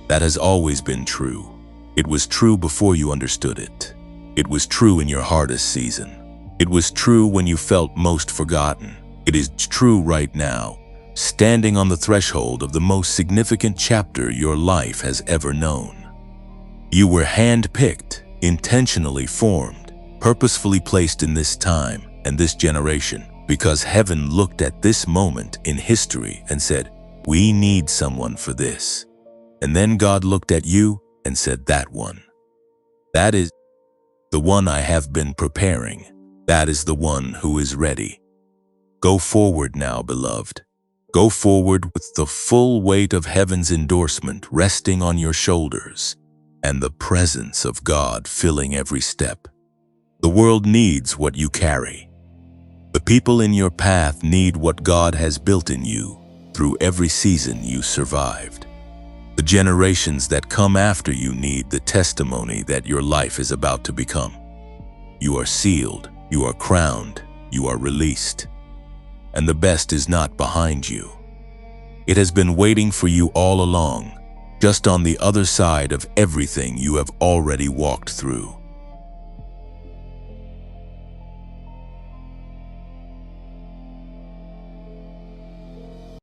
That has always been true. It was true before you understood it. It was true in your hardest season. It was true when you felt most forgotten. It is true right now, standing on the threshold of the most significant chapter your life has ever known. You were hand-picked, intentionally formed, purposefully placed in this time and this generation, because heaven looked at this moment in history and said, "We need someone for this." And then God looked at you and said, "That one. That is the one I have been preparing. That is the one who is ready." Go forward now, beloved. Go forward with the full weight of heaven's endorsement resting on your shoulders and the presence of God filling every step. The world needs what you carry. The people in your path need what God has built in you through every season you survived. The generations that come after you need the testimony that your life is about to become. You are sealed, you are crowned, you are released. And the best is not behind you. It has been waiting for you all along, just on the other side of everything you have already walked through.